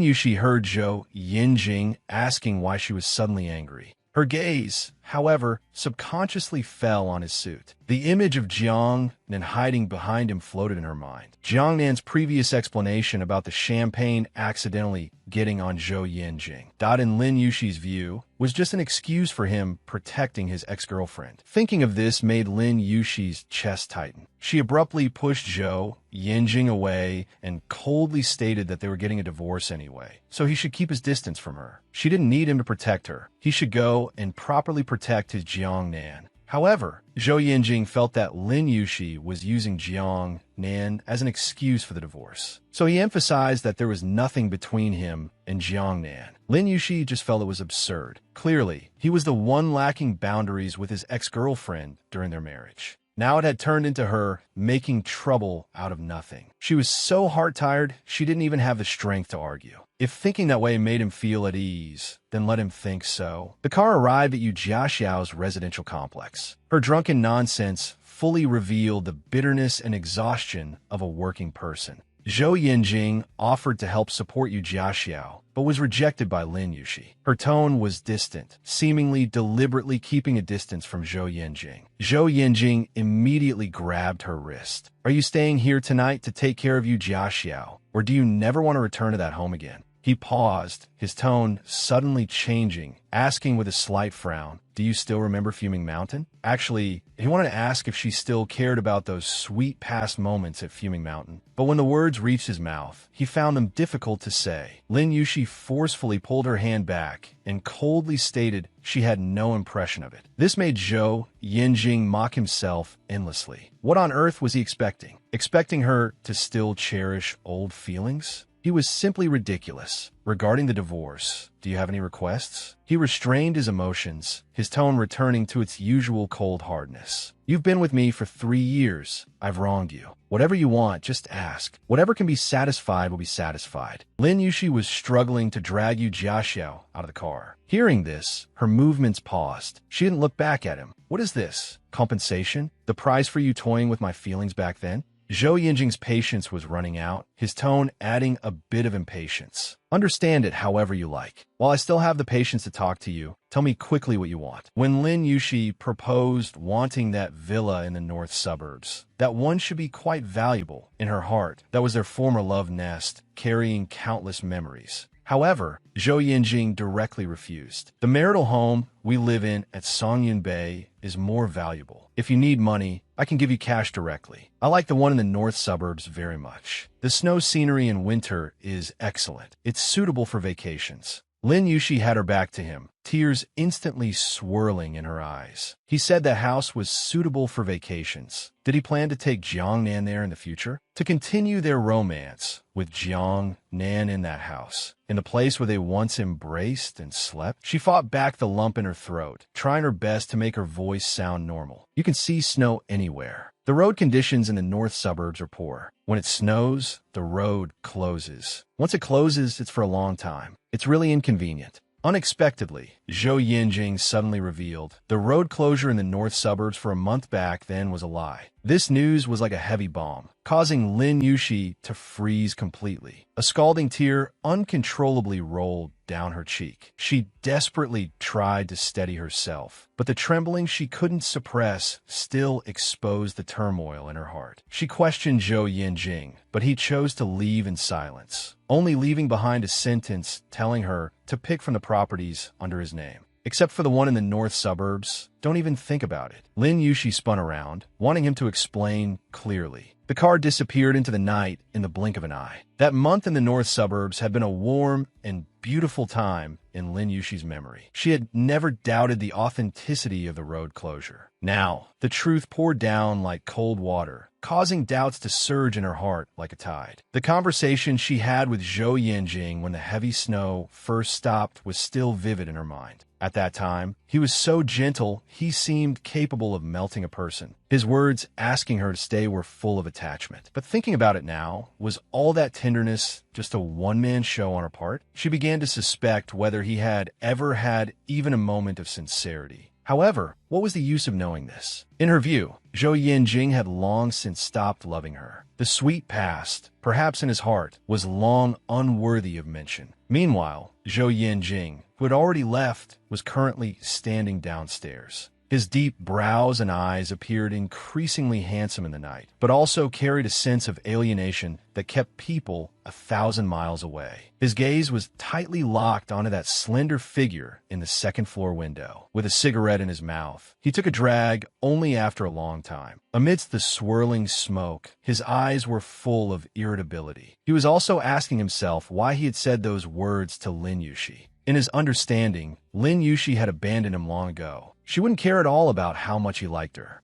Yushi heard Zhou Yinjing asking why she was suddenly angry. Her gaze, however, subconsciously fell on his suit. The image of Jiang Nan hiding behind him floated in her mind. Jiang Nan's previous explanation about the champagne accidentally getting on Zhou Yinjing, in Lin Yushi's view, was just an excuse for him protecting his ex-girlfriend. Thinking of this made Lin Yushi's chest tighten. She abruptly pushed Zhou Yinjing away and coldly stated that they were getting a divorce anyway, so he should keep his distance from her. She didn't need him to protect her. He should go and properly protect his Jiang Nan. However, Zhou Yinjing felt that Lin Yushi was using Jiang Nan as an excuse for the divorce. So he emphasized that there was nothing between him and Jiang Nan. Lin Yushi just felt it was absurd. Clearly, he was the one lacking boundaries with his ex-girlfriend during their marriage. Now it had turned into her making trouble out of nothing. She was so heart-tired, she didn't even have the strength to argue. If thinking that way made him feel at ease, then let him think so. The car arrived at Yu Jiaxiao's residential complex. Her drunken nonsense fully revealed the bitterness and exhaustion of a working person. Zhou Yinjing offered to help support Yu Jiaxiao, but was rejected by Lin Yushi. Her tone was distant, seemingly deliberately keeping a distance from Zhou Yinjing. Zhou Yinjing immediately grabbed her wrist. "Are you staying here tonight to take care of Yu Jiaxiao, or do you never want to return to that home again?" He paused, his tone suddenly changing, asking with a slight frown, "Do you still remember Fuming Mountain?" Actually, he wanted to ask if she still cared about those sweet past moments at Fuming Mountain. But when the words reached his mouth, he found them difficult to say. Lin Yushi forcefully pulled her hand back and coldly stated she had no impression of it. This made Zhou Yinjing mock himself endlessly. What on earth was he expecting? Expecting her to still cherish old feelings? He was simply ridiculous. Regarding the divorce, do you have any requests? He restrained his emotions, his tone returning to its usual cold hardness. "You've been with me for 3 years. I've wronged you. Whatever you want, just ask. Whatever can be satisfied will be satisfied." Lin Yushi was struggling to drag Yu Jiaxiao out of the car. Hearing this, her movements paused. She didn't look back at him. "What is this? Compensation? The price for you toying with my feelings back then?" Zhou Yinjing's patience was running out, his tone adding a bit of impatience. "Understand it however you like. While I still have the patience to talk to you, tell me quickly what you want." When Lin Yushi proposed wanting that villa in the north suburbs, that one should be quite valuable in her heart, that was their former love nest, carrying countless memories. However, Zhou Yinjing directly refused. "The marital home we live in at Songyun Bay is more valuable. If you need money, I can give you cash directly. I like the one in the north suburbs very much. The snow scenery in winter is excellent. It's suitable for vacations. Lin Yushi had her back to him, tears instantly swirling in her eyes. He said the house was suitable for vacations. Did he plan to take Jiang Nan there in the future? To continue their romance with Jiang Nan in that house, in the place where they once embraced and slept? She fought back the lump in her throat, trying her best to make her voice sound normal. You can see snow anywhere. The road conditions in the north suburbs are poor. When it snows, the road closes. Once it closes, it's for a long time. It's really inconvenient. Unexpectedly, Zhou Yinjing suddenly revealed the road closure in the north suburbs for a month back then was a lie. This news was like a heavy bomb, causing Lin Yushi to freeze completely. A scalding tear uncontrollably rolled down her cheek. She desperately tried to steady herself, but the trembling she couldn't suppress still exposed the turmoil in her heart. She questioned Zhou Yinjing, but he chose to leave in silence, only leaving behind a sentence telling her to pick from the properties under his name. Except for the one in the north suburbs, don't even think about it. Lin Yushi spun around, wanting him to explain clearly. The car disappeared into the night in the blink of an eye. That month in the north suburbs had been a warm and beautiful time in Lin Yushi's memory. She had never doubted the authenticity of the road closure. Now, the truth poured down like cold water, causing doubts to surge in her heart like a tide. The conversation she had with Zhou Yinjing when the heavy snow first stopped was still vivid in her mind. At that time, he was so gentle, he seemed capable of melting a person. His words asking her to stay were full of attachment. But thinking about it now, was all that tenderness just a one-man show on her part? She began to suspect whether he had ever had even a moment of sincerity. However, what was the use of knowing this? In her view, Zhou Yinjing had long since stopped loving her. The sweet past, perhaps in his heart, was long unworthy of mention. Meanwhile, Zhou Yinjing, who had already left, was currently standing downstairs. His deep brows and eyes appeared increasingly handsome in the night, but also carried a sense of alienation that kept people 1,000 miles away. His gaze was tightly locked onto that slender figure in the second-floor window. With a cigarette in his mouth, he took a drag only after a long time. Amidst the swirling smoke, his eyes were full of irritability. He was also asking himself why he had said those words to Lin Yushi. In his understanding, Lin Yushi had abandoned him long ago. She wouldn't care at all about how much he liked her.